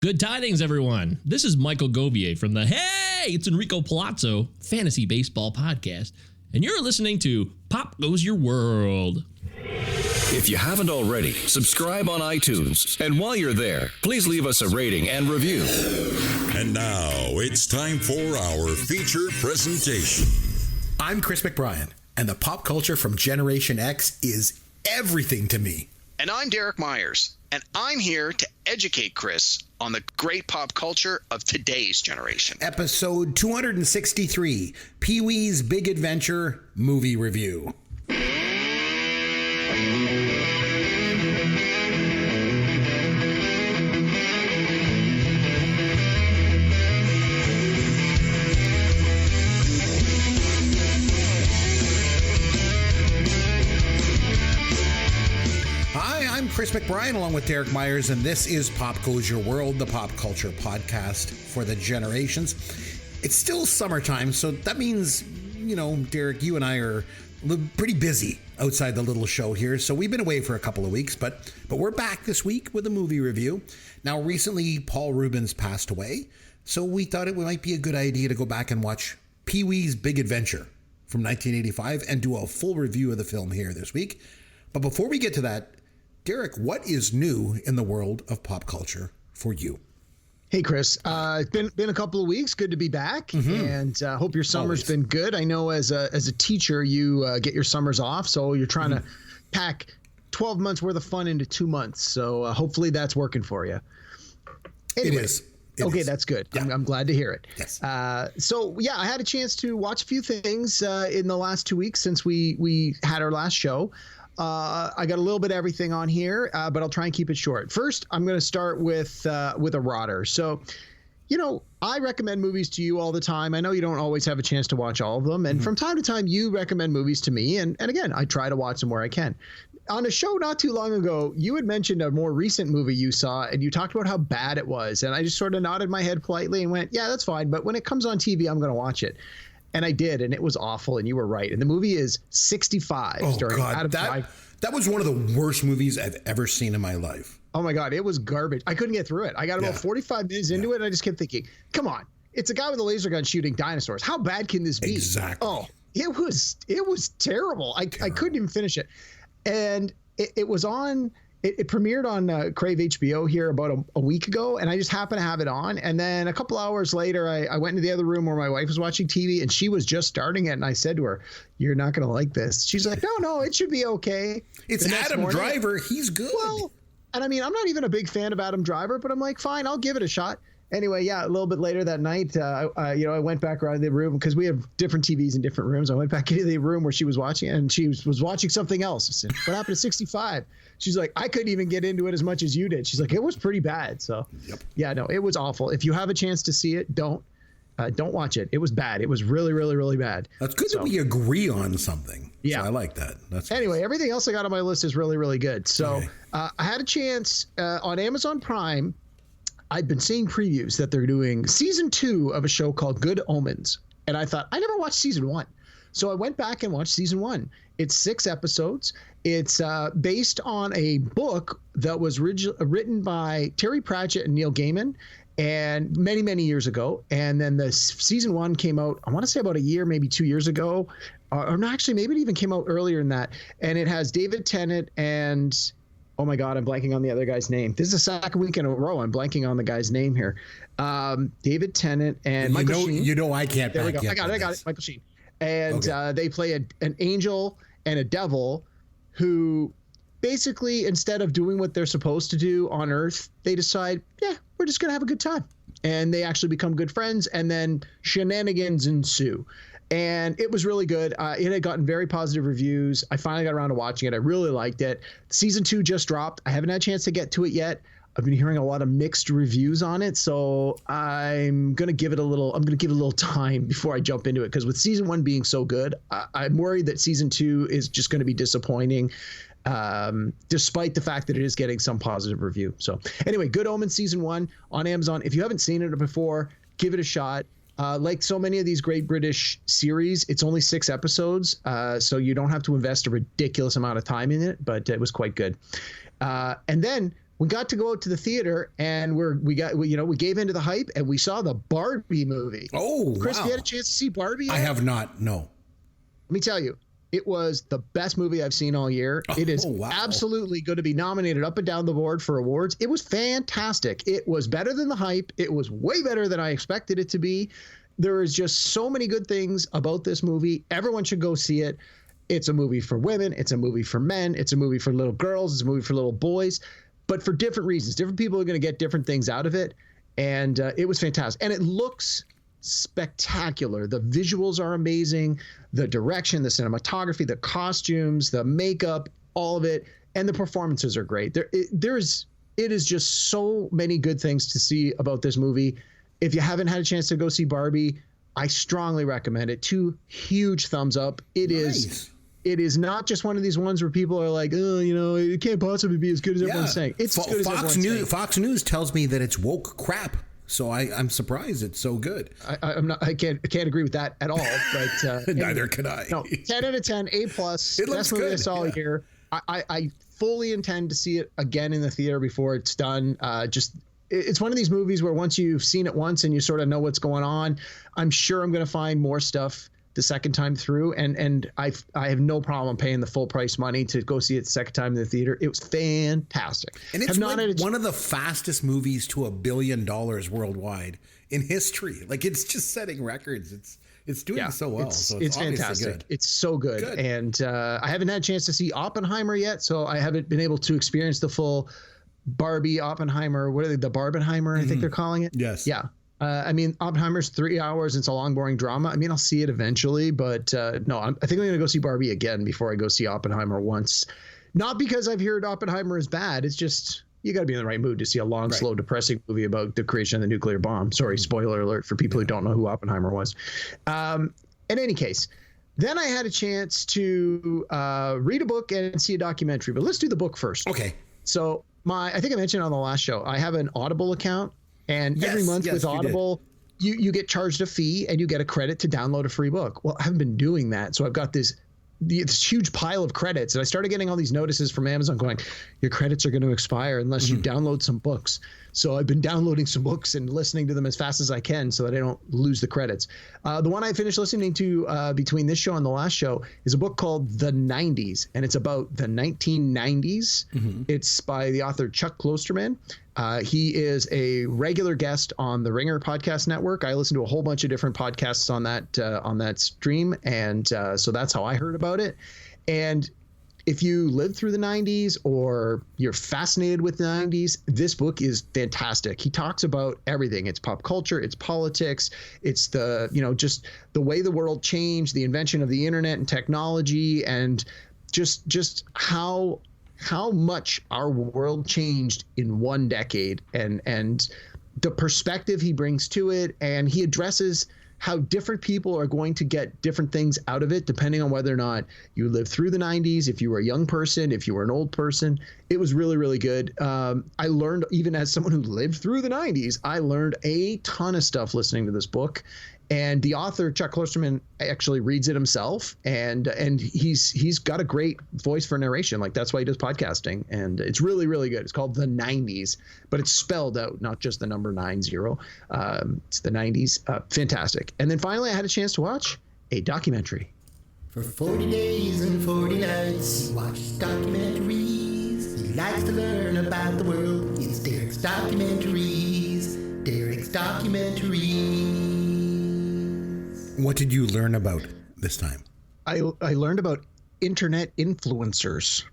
Good tidings, everyone. This is Michael Govier from the Hey, it's Enrico Palazzo Fantasy Baseball Podcast, and you're listening to Pop Goes Your World. If you haven't already, subscribe on iTunes. And while you're there, please leave us a rating and review. And now it's time for our feature presentation. I'm Chris McBrien, and the pop culture from Generation X is everything to me. And I'm Derek Myers, and I'm here to educate Chris on the great pop culture of today's generation. Episode 263, Pee-wee's Big Adventure Movie Review. Chris McBrien along with Derek Myers, and this is Pop Goes Your World, the pop culture podcast for the generations. It's still summertime, so that means, Derek, you and I are pretty busy outside the little show here. So we've been away for a couple of weeks, but we're back this week with a movie review. Now, recently, Paul Reubens passed away, so we thought it might be a good idea to go back and watch Pee-wee's Big Adventure from 1985 and do a full review of the film here this week. But before we get to that, Derek, what is new in the world of pop culture for you? Hey, Chris. It's been a couple of weeks. Good to be back, and hope your summer's been good. I know as a teacher, you get your summers off, so you're trying to pack 12 months worth of fun into 2 months. So hopefully that's working for you. Anyway, it is. That's good. Yeah. I'm glad to hear it. Yes. I had a chance to watch a few things in the last 2 weeks since we had our last show. I got a little bit of everything on here, but I'll try and keep it short. First, I'm going to start with a rodder. So, I recommend movies to you all the time. I know you don't always have a chance to watch all of them. And from time to time, you recommend movies to me. And again, I try to watch them where I can. On a show not too long ago, you had mentioned a more recent movie you saw, and you talked about how bad it was. And I just sort of nodded my head politely and went, yeah, that's fine. But when it comes on TV, I'm going to watch it. And I did, and it was awful, and you were right. And the movie is 65. Oh, God, that was one of the worst movies I've ever seen in my life. Oh, my God, it was garbage. I couldn't get through it. I got about 45 minutes into it, and I just kept thinking, come on, it's a guy with a laser gun shooting dinosaurs. How bad can this be? Exactly. Oh, it was terrible. I couldn't even finish it. And it was on... It premiered on Crave HBO here about a week ago, and I just happened to have it on. And then a couple hours later, I went into the other room where my wife was watching TV, and she was just starting it. And I said to her, "You're not going to like this." She's like, "No, it should be okay." It's Adam Driver. He's good. Well, and I mean, I'm not even a big fan of Adam Driver, but I'm like, fine, I'll give it a shot. Anyway, a little bit later that night, I went back around the room because we have different TVs in different rooms. I went back into the room where she was watching, and she was watching something else. I said, "What happened to 65?" She's like, "I couldn't even get into it as much as you did." She's like, "It was pretty bad." So, it was awful. If you have a chance to see it, don't watch it. It was bad. It was really, really, really bad. That's good that we agree on something. Yeah, so I like that. Anyway, everything else I got on my list is really, really good. So I had a chance on Amazon Prime. I've been seeing previews that they're doing season 2 of a show called Good Omens. And I thought, I never watched season 1. So I went back and watched season 1. It's 6 episodes. It's based on a book that was written by Terry Pratchett and Neil Gaiman and many, many years ago. And then the season 1 came out, I want to say about a year, maybe 2 years ago. Or no, actually, maybe it even came out earlier than that. And it has David Tennant and... oh my God, I'm blanking on the other guy's name. This is the second week in a row I'm blanking on the guy's name here. David Tennant and Michael Sheen. I can't. There we go. I got it. Michael Sheen. And they play an angel and a devil who basically, instead of doing what they're supposed to do on Earth, they decide, we're just going to have a good time. And they actually become good friends, and then shenanigans ensue. And it was really good. It had gotten very positive reviews. I finally got around to watching it. I really liked it. Season 2 just dropped. I haven't had a chance to get to it yet. I've been hearing a lot of mixed reviews on it, so I'm gonna give it a little time before I jump into it, because with season 1 being so good, I'm worried that season 2 is just going to be disappointing, despite the fact that it is getting some positive review. So anyway, Good Omens season 1 on Amazon. If you haven't seen it before, give it a shot. Like so many of these great British series, it's only 6 episodes, so you don't have to invest a ridiculous amount of time in it, but it was quite good. And then we got to go out to the theater, and we gave into the hype, and we saw the Barbie movie. Oh, Chris, wow. you had a chance to see Barbie yet? I have not. No. Let me tell you, it was the best movie I've seen all year. It is absolutely going to be nominated up and down the board for awards. It was fantastic. It was better than the hype. It was way better than I expected it to be. There is just so many good things about this movie. Everyone should go see it. It's a movie for women. It's a movie for men. It's a movie for little girls. It's a movie for little boys, but for different reasons. Different people are going to get different things out of it. And it was fantastic. And it looks spectacular. The visuals are amazing. The direction, the cinematography, the costumes, the makeup, all of it. And the performances are great. It is just so many good things to see about this movie. If you haven't had a chance to go see Barbie, I strongly recommend it. 2 huge thumbs up. It is not just one of these ones where people are like, oh, it can't possibly be as good as everyone's saying. It's as good as everyone's saying. Fox News tells me that it's woke crap. So I'm surprised it's so good. I can't agree with that at all. But neither can I. No, 10 out of 10, A+. It looks best movie good. I saw all year. I fully intend to see it again in the theater before it's done. It's one of these movies where once you've seen it once and you sort of know what's going on, I'm sure I'm going to find more stuff the second time through, and I have no problem paying the full price money to go see it the second time in the theater. It was fantastic. And it's one of the fastest movies to $1 billion worldwide in history. Like, it's just setting records. It's doing so well. It's fantastic. Good. It's so good. And I haven't had a chance to see Oppenheimer yet, so I haven't been able to experience the full Barbie Oppenheimer. What are they? The Barbenheimer, I think they're calling it. Yes. Yeah. Oppenheimer's 3 hours. It's a long, boring drama. I'll see it eventually, but no, I think I'm going to go see Barbie again before I go see Oppenheimer once. Not because I've heard Oppenheimer is bad. It's just you got to be in the right mood to see a long, slow, depressing movie about the creation of the nuclear bomb. Sorry, spoiler alert for people who don't know who Oppenheimer was. In any case, then I had a chance to read a book and see a documentary. But let's do the book first. Okay. So I think I mentioned on the last show, I have an Audible account. And every month with Audible, you get charged a fee and you get a credit to download a free book. Well, I haven't been doing that. So I've got this huge pile of credits. And I started getting all these notices from Amazon going, your credits are going to expire unless you download some books. So I've been downloading some books and listening to them as fast as I can so that I don't lose the credits. The one I finished listening to between this show and the last show is a book called The 90s. And it's about the 1990s. It's by the author Chuck Klosterman. He is a regular guest on the Ringer podcast network. I listen to a whole bunch of different podcasts on that stream, and so that's how I heard about it. And if you lived through the 90s or you're fascinated with the 90s, this book is fantastic. He talks about everything. It's pop culture, it's politics, it's just the way the world changed, the invention of the internet and technology, and just how much our world changed in one decade, and the perspective he brings to it. And he addresses how different people are going to get different things out of it, depending on whether or not you lived through the 90s, if you were a young person, if you were an old person. It was really, really good. I learned, even as someone who lived through the 90s, I learned a ton of stuff listening to this book. And the author, Chuck Klosterman, actually reads it himself, and he's got a great voice for narration. Like, that's why he does podcasting, and it's really, really good. It's called The 90s, but it's spelled out, not just the number 90. It's The 90s. Fantastic. And then finally, I had a chance to watch a documentary. For 40 days and 40 nights, he watches documentaries. He likes to learn about the world. It's Derek's Documentaries. Derek's Documentaries. What did you learn about this time? I learned about internet influencers.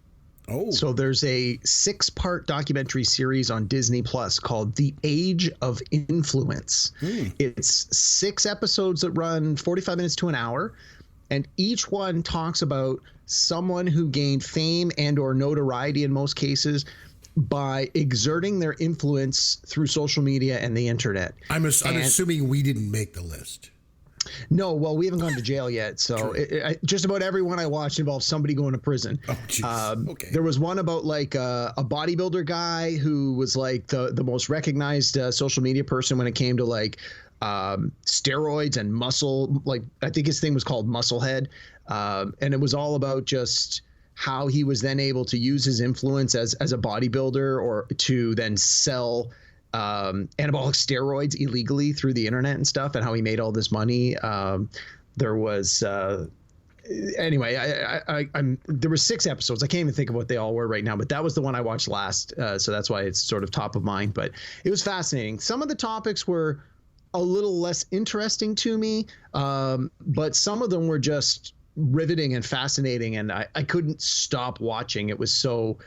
Oh. So there's a 6-part documentary series on Disney Plus called The Age of Influence. It's 6 episodes that run 45 minutes to an hour, and each one talks about someone who gained fame and or notoriety in most cases by exerting their influence through social media and the internet. I'm assuming we didn't make the list. No, well, we haven't gone to jail yet. So just about everyone I watched involves somebody going to prison. Oh, jeez. Okay. There was one about like a bodybuilder guy who was like the most recognized social media person when it came to like steroids and muscle. Like, I think his thing was called Musclehead. And it was all about just how he was then able to use his influence as a bodybuilder or to then sell anabolic steroids illegally through the internet and stuff, and how he made all this money. There was anyway, there were 6 episodes. I can't even think of what they all were right now, but that was the one I watched last. So that's why it's sort of top of mind, but it was fascinating. Some of the topics were a little less interesting to me, but some of them were just riveting and fascinating, and I couldn't stop watching. It was so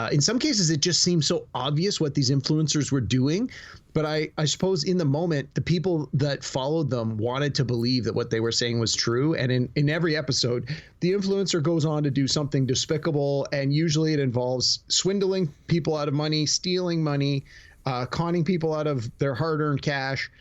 in some cases it just seemed so obvious what these influencers were doing, but I suppose in the moment the people that followed them wanted to believe that what they were saying was true. And in every episode the influencer goes on to do something despicable, and usually it involves swindling people out of money, stealing money, conning people out of their hard-earned cash.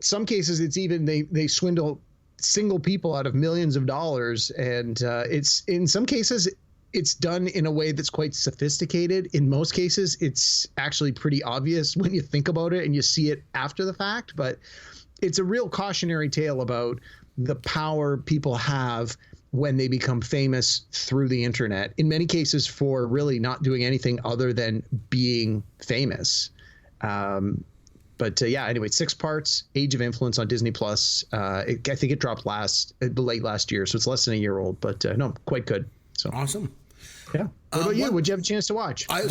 Some cases it's even they swindle single people out of millions of dollars, and it's in some cases it's done in a way that's quite sophisticated. In most cases it's actually pretty obvious when you think about it and you see it after the fact, but it's a real cautionary tale about the power people have when they become famous through the internet, in many cases for really not doing anything other than being famous. But yeah, anyway, 6 parts, Age of Influence on Disney Plus. I think it dropped late last year, so it's less than a year old, but no, quite good. So awesome. Yeah. What about you? What'd you have a chance to watch? I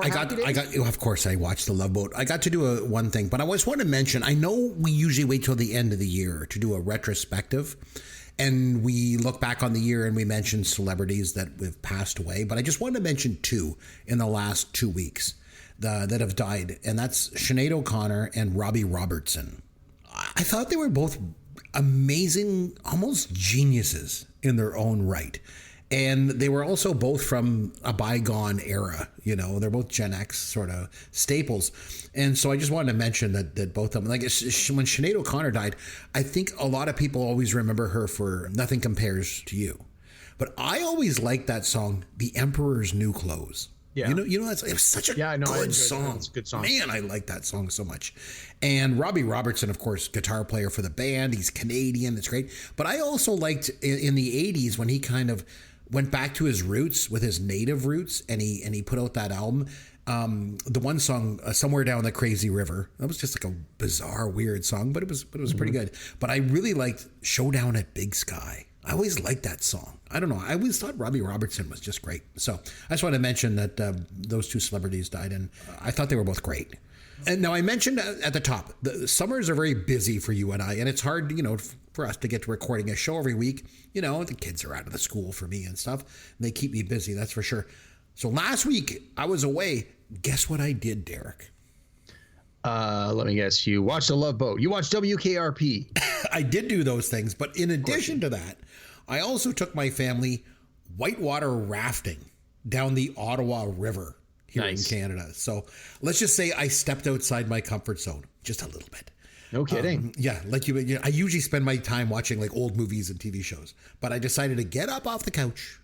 got. Of course, I watched The Love Boat. I got to do one thing, but I just want to mention. I know we usually wait till the end of the year to do a retrospective, and we look back on the year and we mention celebrities that have passed away. But I just wanted to mention 2 in the last 2 weeks that have died, and that's Sinead O'Connor and Robbie Robertson. I thought they were both amazing, almost geniuses in their own right. And they were also both from a bygone era, they're both Gen X sort of staples. And so I just wanted to mention that both of them, like when Sinead O'Connor died, I think a lot of people always remember her for Nothing Compares to You. But I always liked that song, The Emperor's New Clothes. Yeah. It was such a good song. It's a good song. Man, I like that song so much. And Robbie Robertson, of course, guitar player for the band. He's Canadian. It's great. But I also liked in the 80s when he kind of went back to his roots, with his native roots, and he put out that album. The one song, Somewhere Down the Crazy River, that was just like a bizarre, weird song, but it was pretty good. But I really liked Showdown at Big Sky. I always liked that song. I don't know. I always thought Robbie Robertson was just great. So I just wanted to mention that those 2 celebrities died, and I thought they were both great. And now I mentioned at the top, the summers are very busy for you and I, and it's hard, for us to get to recording a show every week. The kids are out of the school for me and stuff, and they keep me busy, that's for sure. So last week I was away. Guess what I did, Derek? Let me guess. You watched The Love Boat. You watched WKRP. I did do those things, but in addition to that, I also took my family whitewater rafting down the Ottawa River here in Canada. So let's just say I stepped outside my comfort zone just a little bit. No kidding. Yeah, like I usually spend my time watching like old movies and TV shows, but I decided to get up off the couch,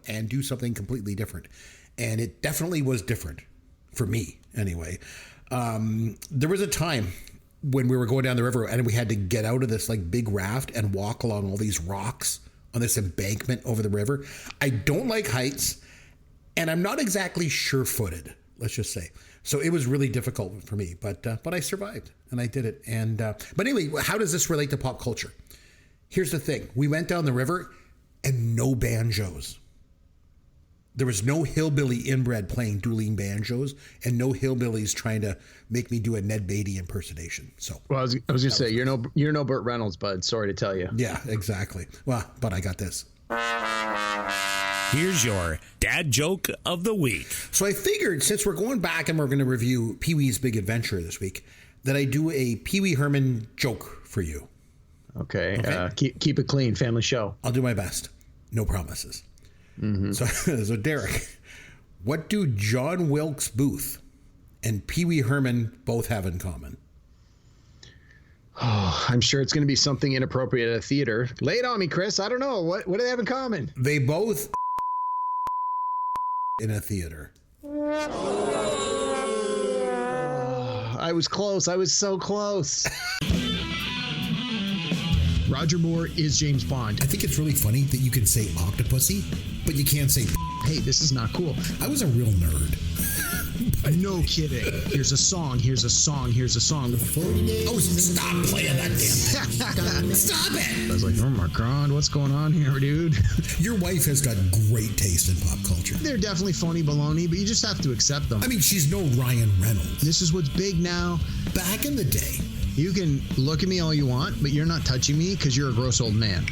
and do something completely different. And it definitely was different for me anyway. There was a time when we were going down the river and we had to get out of this like big raft and walk along all these rocks on this embankment over the river. I don't like heights, and I'm not exactly sure-footed, let's just say. So it was really difficult for me, but I survived and I did it. And but anyway, how does this relate to pop culture? Here's the thing: we went down the river, and no banjos. There was no hillbilly inbred playing dueling banjos, and no hillbillies trying to make me do a Ned Beatty impersonation. So, well, I was going to say, you're no Burt Reynolds, bud. Sorry to tell you. Yeah, exactly. Well, but I got this. Here's your dad joke of the week. So I figured, since we're going back and we're going to review Pee-wee's Big Adventure this week, that I do a Pee-wee Herman joke for you. Okay. Keep it clean, family show. I'll do my best. No promises. Mm-hmm. So Derek, what do John Wilkes Booth and Pee-wee Herman both have in common? Oh, I'm sure it's going to be something inappropriate at a theater. Lay it on me, Chris. I don't know. What do they have in common? They both in a theater. I was close. I was so close. Roger Moore is James Bond. I think it's really funny that you can say octopussy, but you can't say hey, this is not cool. I was a real nerd. No kidding. Here's a song, here's a song, here's a song. Oh, stop playing that damn. Stop it. I was like, oh my God, what's going on here, dude? Your wife has got great taste in pop culture. They're definitely phony baloney, but you just have to accept them. I mean, she's no Ryan Reynolds. This is what's big now. Back in the day. You can look at me all you want, but you're not touching me because you're a gross old man.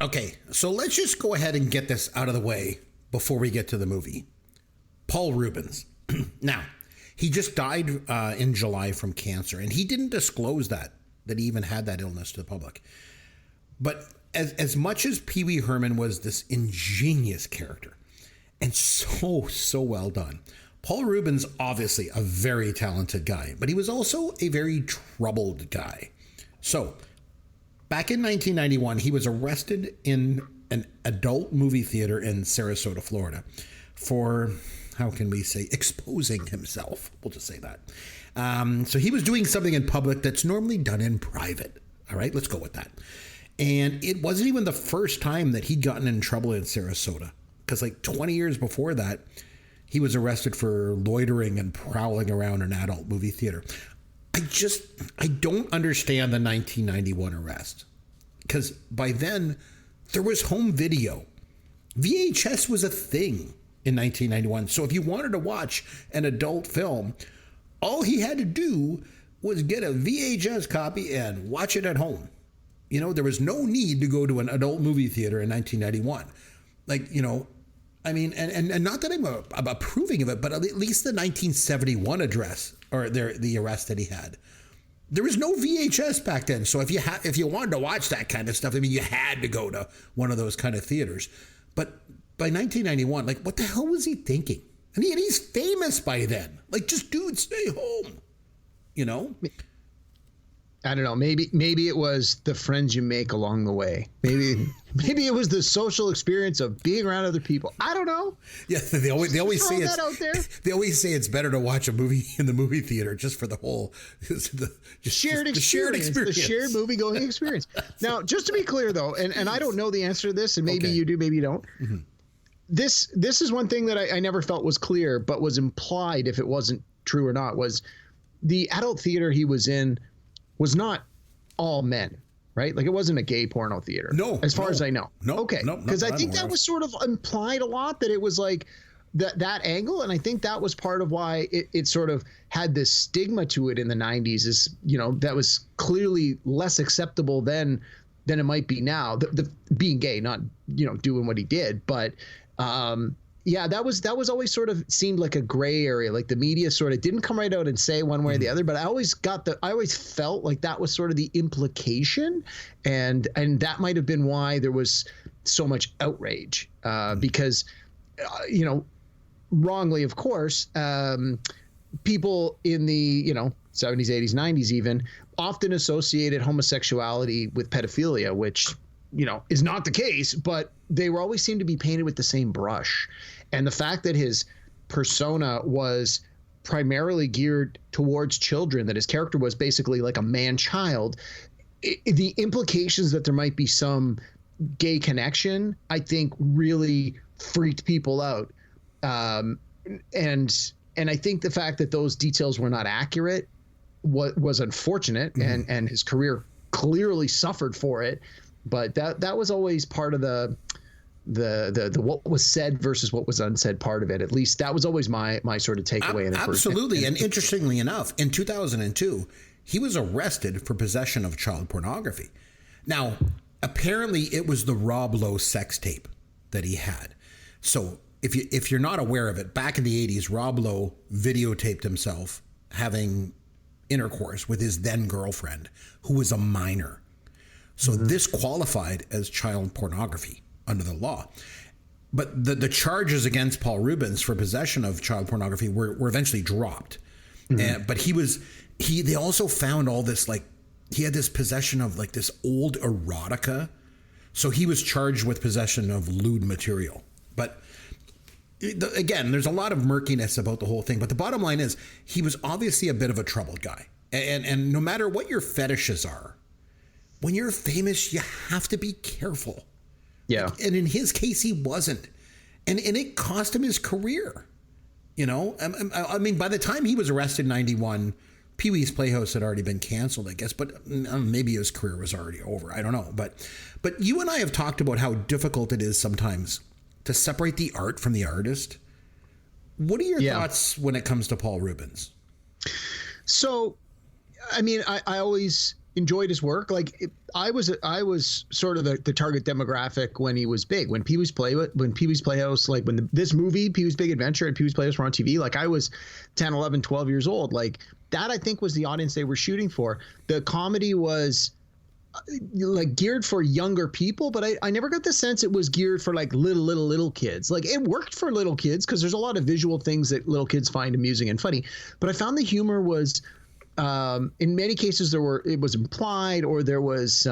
Okay, so let's just go ahead and get this out of the way before we get to the movie. Paul Reubens. Now, he just died in July from cancer, and he didn't disclose that he even had that illness to the public. But as much as Pee Wee Herman was this ingenious character and so well done, Paul Reubens, obviously a very talented guy, but he was also a very troubled guy. So, back in 1991, he was arrested in an adult movie theater in Sarasota, Florida, for, how can we say, exposing himself. We'll just say that. So he was doing something in public that's normally done in private. All right, let's go with that. And it wasn't even the first time that he'd gotten in trouble in Sarasota, because like 20 years before that, he was arrested for loitering and prowling around an adult movie theater. I don't understand the 1991 arrest, because by then there was home video. VHS was a thing in 1991. So if you wanted to watch an adult film, all he had to do was get a VHS copy and watch it at home. You know, there was no need to go to an adult movie theater in 1991. Like, you know, I mean, and not that I'm approving of it, but at least the 1971 address or the arrest that he had. There was no VHS back then. So if you wanted to watch that kind of stuff, I mean, you had to go to one of those kind of theaters. But by 1991, like, what the hell was he thinking? And he's famous by then. Like, just dude, stay home. You know? I don't know. Maybe it was the friends you make along the way. Maybe it was the social experience of being around other people. I don't know. Yeah, they always say that out there. They always say it's better to watch a movie in the movie theater just for the whole shared experience. The shared movie going experience. Now, just to be clear though, and I don't know the answer to this, and maybe you do, maybe you don't. Mm-hmm. This is one thing that I never felt was clear, but was implied, if it wasn't true or not, was the adult theater he was in was not all men, right? Like, it wasn't a gay porno theater. No. As far as I know. No. Okay. Because I think that was sort of implied a lot, that it was like that angle. And I think that was part of why it sort of had this stigma to it in the 90s, is, you know, that was clearly less acceptable than it might be now. The being gay, not, you know, doing what he did. But yeah, that was always sort of seemed like a gray area. Like, the media sort of didn't come right out and say one way or the other, but I always felt like that was sort of the implication, and that might have been why there was so much outrage, because you know, wrongly, of course, people in the, you know, 70s, 80s, 90s even often associated homosexuality with pedophilia, which, you know, is not the case, but they were always seemed to be painted with the same brush. And the fact that his persona was primarily geared towards children, that his character was basically like a man-child, the implications that there might be some gay connection, I think, really freaked people out. And I think the fact that those details were not accurate was unfortunate, and his career clearly suffered for it. But that was always part of the what was said versus what was unsaid part of it. At least that was always my sort of takeaway. Absolutely. And interestingly enough, in 2002, he was arrested for possession of child pornography. Now, apparently it was the Rob Lowe sex tape that he had. So if you're not aware of it, back in the 80s, Rob Lowe videotaped himself having intercourse with his then girlfriend, who was a minor. So this qualified as child pornography under the law. But the charges against Paul Reubens for possession of child pornography were eventually dropped. But they also found all this, like, he had this possession of like this old erotica. So he was charged with possession of lewd material. But again, there's a lot of murkiness about the whole thing. But the bottom line is, he was obviously a bit of a troubled guy. And no matter what your fetishes are, when you're famous, you have to be careful. Yeah. And in his case, he wasn't. And it cost him his career. You know, I mean, by the time he was arrested in 91, Pee-wee's Playhouse had already been canceled, I guess, but maybe his career was already over. I don't know. But you and I have talked about how difficult it is sometimes to separate the art from the artist. What are your thoughts when it comes to Paul Reubens? So, I mean, I always enjoyed his work. Like I was sort of the target demographic when he was big, when Pee-wee's Playhouse, like when this movie, Pee-wee's Big Adventure and Pee-wee's Playhouse were on TV, like I was 10, 11, 12 years old. Like that, I think, was the audience they were shooting for. The comedy was like geared for younger people, but I never got the sense it was geared for like little kids. Like it worked for little kids because there's a lot of visual things that little kids find amusing and funny. But I found the humor was, in many cases, it was implied, or there was,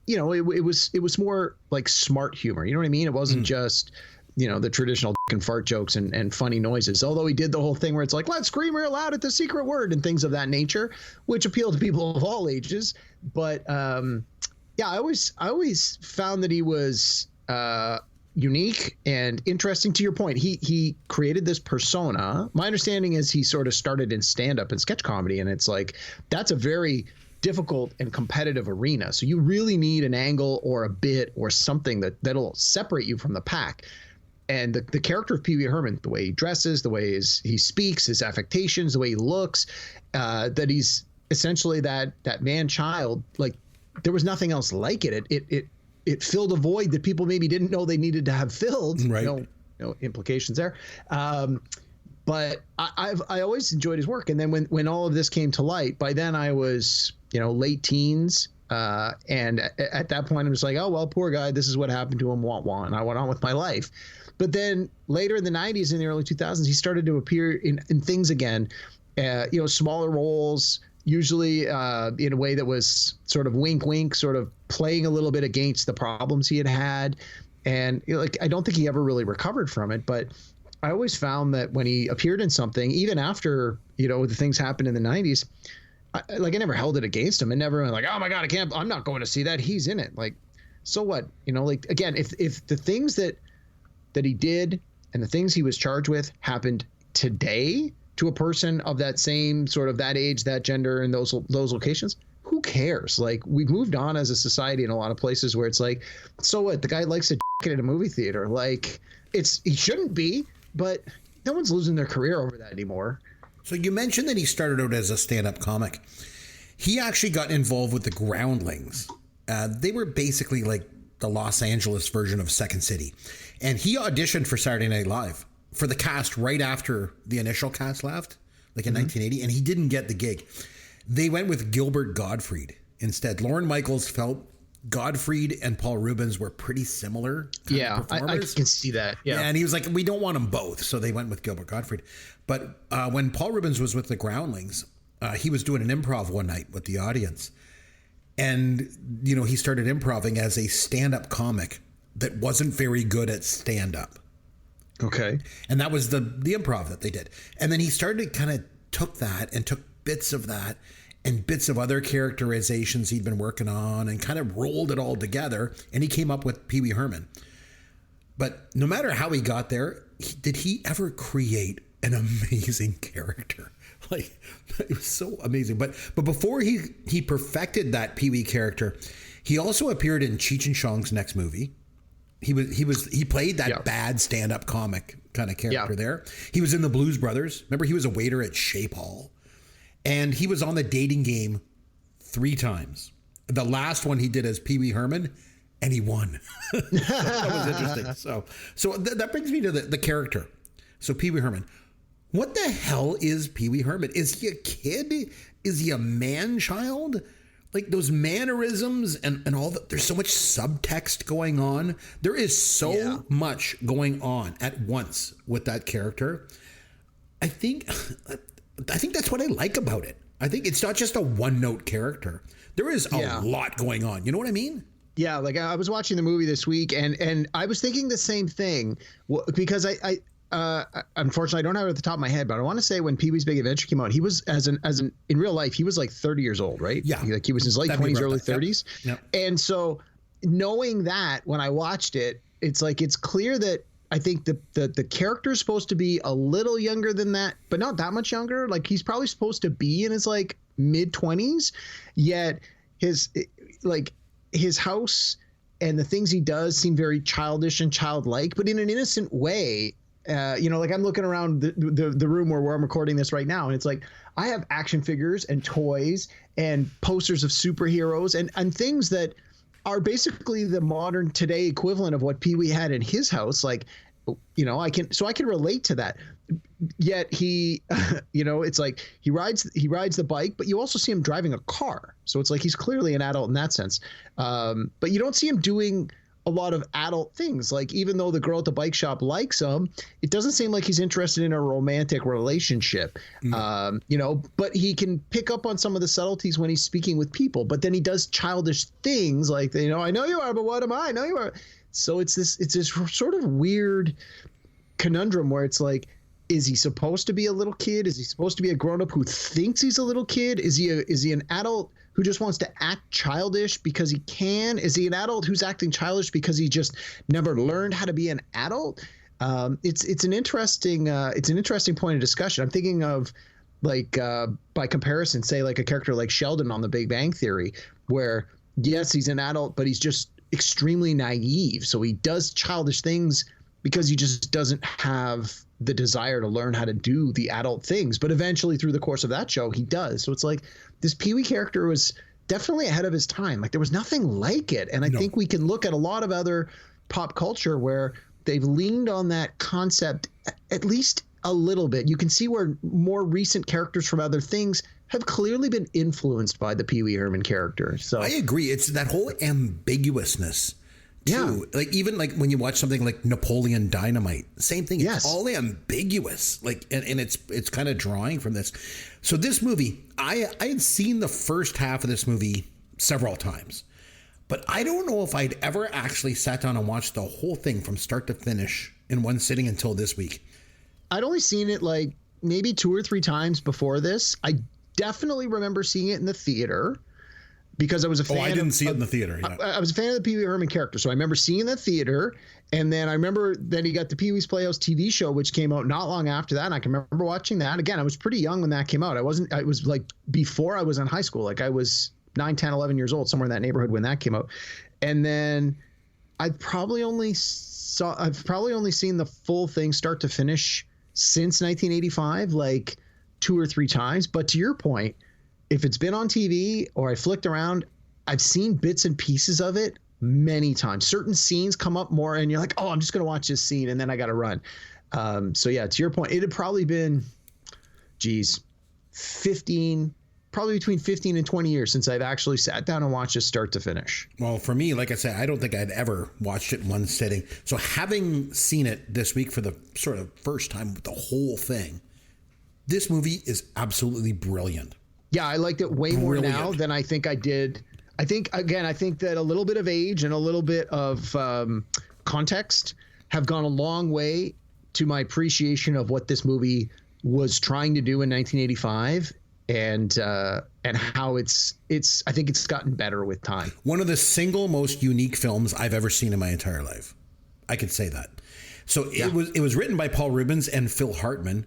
it was more like smart humor. You know what I mean? It wasn't just, the traditional and fart jokes and funny noises. Although he did the whole thing where it's like, let's scream real loud at the secret word and things of that nature, which appeal to people of all ages. But I always found that he was unique and interesting. To your point, he created this persona. My understanding is he sort of started in stand-up and sketch comedy, and it's like that's a very difficult and competitive arena. So you really need an angle or a bit or something that'll separate you from the pack. And the character of Pee Wee Herman, the way he dresses, the way he speaks, his affectations, the way he looks, that he's essentially that man-child. Like there was nothing else like it. It filled a void that people maybe didn't know they needed to have filled. Right. No implications there. But I always enjoyed his work. And then when all of this came to light, by then I was, late teens. And at that point, I'm just like, oh, well, poor guy. This is what happened to him. Wah. And I went on with my life. But then later in the 90s, in the early 2000s, he started to appear in things again, smaller roles, usually in a way that was sort of wink, sort of playing a little bit against the problems he had. And I don't think he ever really recovered from it. But I always found that when he appeared in something, even after, the things happened in the 90s, I never held it against him and never went like, oh my God, I'm not going to see that. He's in it. Like, so what? Again, if the things that he did and the things he was charged with happened today to a person of that same sort of that age, that gender, and those locations, who cares? Like, we've moved on as a society in a lot of places where it's like, so what? The guy likes to dick at a movie theater. Like, he shouldn't be, but no one's losing their career over that anymore. So you mentioned that he started out as a stand-up comic. He actually got involved with the Groundlings. They were basically like the Los Angeles version of Second City. And he auditioned for Saturday Night Live for the cast right after the initial cast left, like in 1980, and he didn't get the gig. They went with Gilbert Gottfried instead. Lorne Michaels felt Gottfried and Paul Reubens were pretty similar. Yeah, I can see that. Yeah, and he was like, we don't want them both, so they went with Gilbert Gottfried. But when Paul Reubens was with the Groundlings, he was doing an improv one night with the audience. And, he started improving as a stand-up comic that wasn't very good at stand-up. Okay. And that was the improv that they did. And then he started kind of took that and took bits of that and bits of other characterizations he'd been working on and kind of rolled it all together. And he came up with Pee Wee Herman. But no matter how he got there, did he ever create an amazing character? Like, it was so amazing. But before he perfected that Pee Wee character, he also appeared in Cheech and Chong's next movie. He played that bad stand-up comic kind of character there. He was in the Blues Brothers. Remember, he was a waiter at Shape Hall. And he was on The Dating Game 3 times. The last one he did as Pee Wee Herman, and he won. So that was interesting. So that brings me to the character. So Pee Wee Herman. What the hell is Pee Wee Herman? Is he a kid? Is he a man-child? Like those mannerisms and all that. There's so much subtext going on. There is so much going on at once with that character. I think that's what I like about it. I think it's not just a one-note character. There is a lot going on. You know what I mean? Yeah, like I was watching the movie this week and I was thinking the same thing because I unfortunately I don't have it at the top of my head, but I want to say when Pee Wee's Big Adventure came out, he was in real life, he was like 30 years old, right? Yeah. He was in his late 20s, early 30s. Yep. And so knowing that when I watched it, it's like it's clear that I think the character is supposed to be a little younger than that, but not that much younger. Like he's probably supposed to be in his like mid-20s, yet his house and the things he does seem very childish and childlike, but in an innocent way. Like I'm looking around the room where I'm recording this right now, and it's like I have action figures and toys and posters of superheroes and things that are basically the modern today equivalent of what Pee-wee had in his house. Like, I can relate to that. Yet he, it's like he rides the bike, but you also see him driving a car. So it's like he's clearly an adult in that sense. But you don't see him doing a lot of adult things. Like even though the girl at the bike shop likes him, it doesn't seem like he's interested in a romantic relationship. But he can pick up on some of the subtleties when he's speaking with people, but then he does childish things like, I know you are, but what am I? I know you are. So it's this sort of weird conundrum where it's like, is he supposed to be a little kid? Is he supposed to be a grown-up who thinks he's a little kid? Is he an adult who just wants to act childish because he can? Is he an adult who's acting childish because he just never learned how to be an adult? It's an interesting point of discussion. I'm thinking of like by comparison, say like a character like Sheldon on The Big Bang Theory, where yes, he's an adult, but he's just extremely naive. So he does childish things because he just doesn't have the desire to learn how to do the adult things. But eventually through the course of that show, he does. So it's like this Pee-wee character was definitely ahead of his time. Like there was nothing like it. And I think we can look at a lot of other pop culture where they've leaned on that concept at least a little bit. You can see where more recent characters from other things have clearly been influenced by the Pee-wee Herman character. So I agree. It's that whole ambiguousness too. Yeah. Like even like when you watch something like Napoleon Dynamite, same thing. Yes. It's all ambiguous. Like, and it's kind of drawing from this. So this movie, I had seen the first half of this movie several times, but I don't know if I'd ever actually sat down and watched the whole thing from start to finish in one sitting until this week. I'd only seen it like maybe 2 or 3 times before this. I definitely remember seeing it in the theater because I was a fan. I didn't see it in the theater. Yeah. I was a fan of the Pee-wee Herman character. So I remember seeing the theater. And then I remember then he got the Pee-wee's Playhouse TV show, which came out not long after that. And I can remember watching that. Again, I was pretty young when that came out. It was like before I was in high school. Like I was 9, 10, 11 years old, somewhere in that neighborhood when that came out. And then I've probably only seen the full thing start to finish since 1985, like 2 or 3 times. But to your point, if it's been on TV or I flicked around, I've seen bits and pieces of it many times. Certain scenes come up more and you're like, oh, I'm just going to watch this scene and then I got to run. So yeah, to your point, it had probably been, 15, probably between 15 and 20 years since I've actually sat down and watched it start to finish. Well, for me, like I said, I don't think I'd ever watched it in one sitting. So having seen it this week for the sort of first time with the whole thing, this movie is absolutely brilliant. Yeah, I liked it way more now than I think I did. I think that a little bit of age and a little bit of context have gone a long way to my appreciation of what this movie was trying to do in 1985 and how it's I think it's gotten better with time. One of the single most unique films I've ever seen in my entire life. I could say that. So it was written by Paul Reubens and Phil Hartman.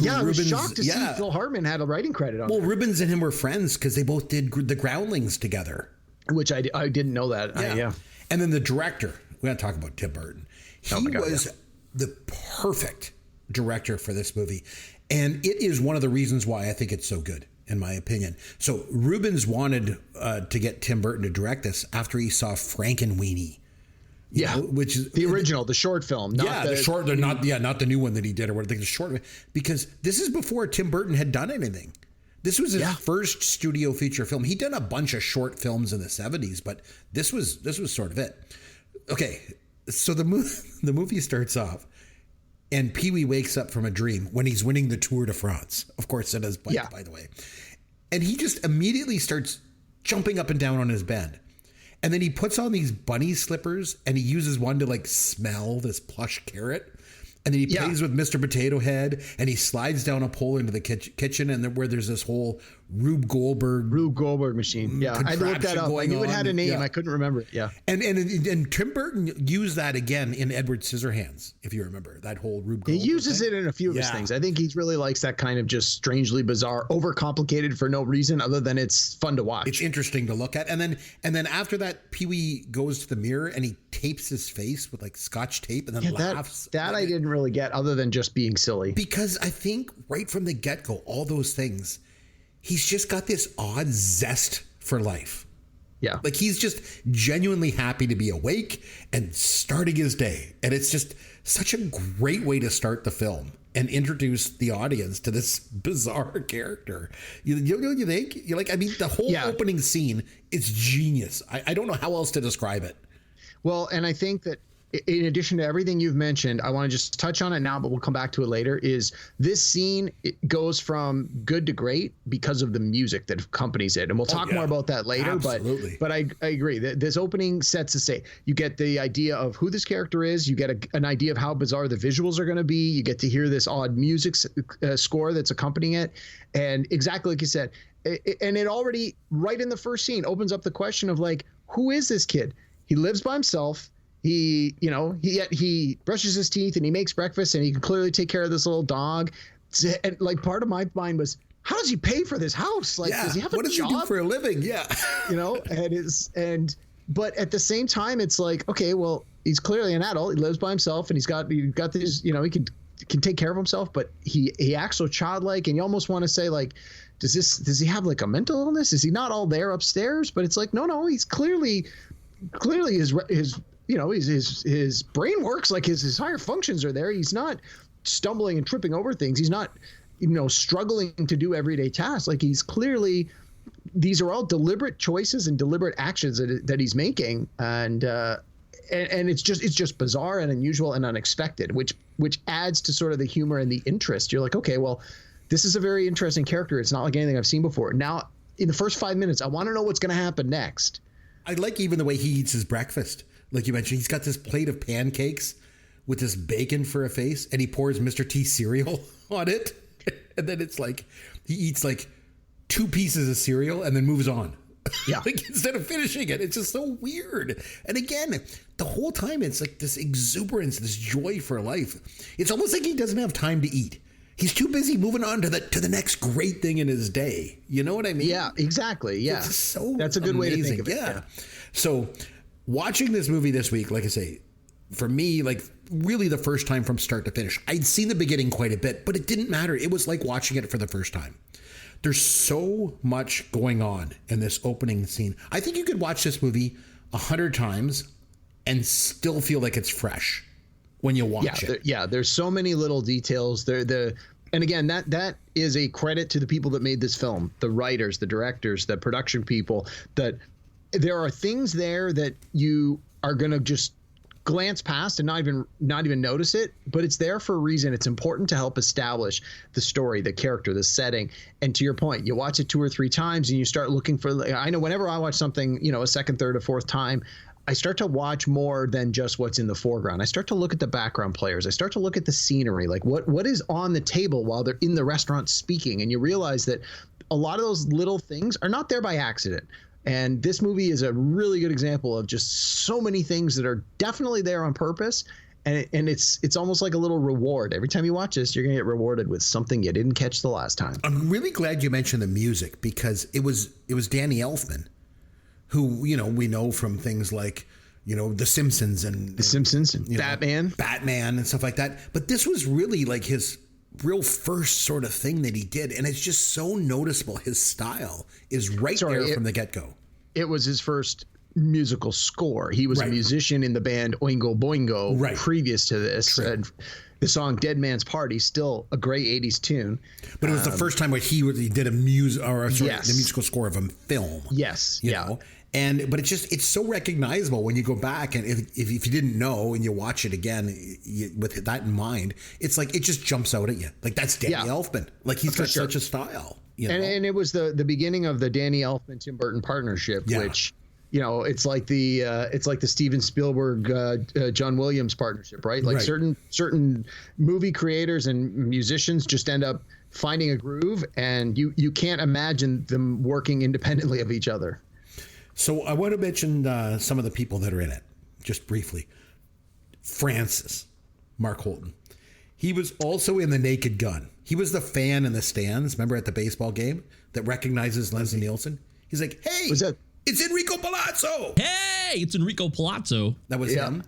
I was shocked to see Phil Hartman had a writing credit on it. Well, Reubens and him were friends because they both did The Groundlings together. Which I didn't know that. Yeah. And then the director, we got to talk about Tim Burton. He was the perfect director for this movie. And it is one of the reasons why I think it's so good, in my opinion. So Reubens wanted to get Tim Burton to direct this after he saw Frankenweenie. Which is the original, the short film. Not the new one that he did or whatever. The short, because this is before Tim Burton had done anything. This was his first studio feature film. He'd done a bunch of short films in the 70s, but this was sort of it. Okay, so the movie starts off, and Pee-wee wakes up from a dream when he's winning the Tour de France. Of course, in his bike, by the way. And he just immediately starts jumping up and down on his bed. And then he puts on these bunny slippers and he uses one to like smell this plush carrot. And then he plays with Mr. Potato Head, and he slides down a pole into the kitchen, and where there's this whole Rube Goldberg machine. Yeah, I looked that up. I knew it had a name. Yeah. I couldn't remember it. Yeah. And Tim Burton used that again in Edward Scissorhands, if you remember that whole Rube Goldberg He uses thing. it in a few of his things. I think he really likes that kind of just strangely bizarre, overcomplicated for no reason other than it's fun to watch. It's interesting to look at. And then after that, Pee-wee goes to the mirror and he tapes his face with like Scotch tape and then laughs. That I didn't really get other than just being silly. Because I think right from the get-go, all those things, he's just got this odd zest for life. Yeah. Like he's just genuinely happy to be awake and starting his day. And it's just such a great way to start the film and introduce the audience to this bizarre character. You think? You're like, I mean, the whole opening scene is genius. I don't know how else to describe it. Well, and I think that in addition to everything you've mentioned, I want to just touch on it now, but we'll come back to it later, is this scene, it goes from good to great because of the music that accompanies it. And we'll talk more about that later. Absolutely. But I agree. This opening sets the stage. You get the idea of who this character is. You get an idea of how bizarre the visuals are going to be. You get to hear this odd music score that's accompanying it. And exactly like you said, and it already, right in the first scene, opens up the question of like, who is this kid? He lives by himself. He brushes his teeth and he makes breakfast and he can clearly take care of this little dog. And like part of my mind was, how does he pay for this house? Like, does he have a job? What does he do for a living? Yeah. But at the same time, it's like, okay, well, he's clearly an adult. He lives by himself and he's got this, he can take care of himself, but he acts so childlike, and you almost want to say like, does he have like a mental illness? Is he not all there upstairs? But it's like, no, he's clearly his brain works, like his higher functions are there. He's not stumbling and tripping over things. He's not, struggling to do everyday tasks. Like he's clearly, these are all deliberate choices and deliberate actions that he's making. And it's just bizarre and unusual and unexpected, which adds to sort of the humor and the interest. You're like, okay, well, this is a very interesting character. It's not like anything I've seen before. Now, in the first 5 minutes, I want to know what's going to happen next. I like even the way he eats his breakfast. Like you mentioned, he's got this plate of pancakes with this bacon for a face, and he pours Mr. T cereal on it. And then it's like he eats like 2 pieces of cereal and then moves on. Yeah. Like instead of finishing it, it's just so weird. And again, the whole time it's like this exuberance, this joy for life. It's almost like he doesn't have time to eat. He's too busy moving on to the next great thing in his day. You know what I mean? Yeah, exactly. Yeah. That's a good way to think of it. Yeah. So watching this movie this week, like I say, for me, like really the first time from start to finish. I'd seen the beginning quite a bit, but it didn't matter. It was like watching it for the first time. There's so much going on in this opening scene. I think you could watch this movie 100 times and still feel like it's fresh when you watch it. There's so many little details. And again, that is a credit to the people that made this film, the writers, the directors, the production people, that there are things there that you are going to just glance past and not even notice it, but it's there for a reason. It's important to help establish the story, the character, the setting. And to your point, you watch it 2 or 3 times and you start looking for, I know whenever I watch something, a second, third, or fourth time, I start to watch more than just what's in the foreground. I start to look at the background players. I start to look at the scenery, like what is on the table while they're in the restaurant speaking. And you realize that a lot of those little things are not there by accident. And this movie is a really good example of just so many things that are definitely there on purpose. And it's almost like a little reward. Every time you watch this, you're going to get rewarded with something you didn't catch the last time. I'm really glad you mentioned the music, because it was Danny Elfman, who, we know from things like, The Simpsons and Batman and stuff like that. But this was really like his real first sort of thing that he did. And it's just so noticeable. His style is there from the get-go. It was his first musical score. He was a musician in the band Oingo Boingo previous to this. And the song Dead Man's Party, still a great 80s tune. But it was the first time where he did the musical score of a film. Yes. You know? But it's so recognizable when you go back, and if you didn't know and you watch it again with that in mind, it's like it just jumps out at you. Like, that's Danny Elfman. Like, he's got such a style. And it was the beginning of the Danny Elfman Tim Burton partnership, which it's like the Steven Spielberg, John Williams partnership, right? Like certain movie creators and musicians just end up finding a groove, and you can't imagine them working independently of each other. So I want to mention some of the people that are in it, just briefly. Francis, Mark Holton. He was also in The Naked Gun. He was the fan in the stands, remember at the baseball game, that recognizes Leslie Nielsen? He's like, hey, it's Enrico Palazzo. Hey, it's Enrico Palazzo. That was him.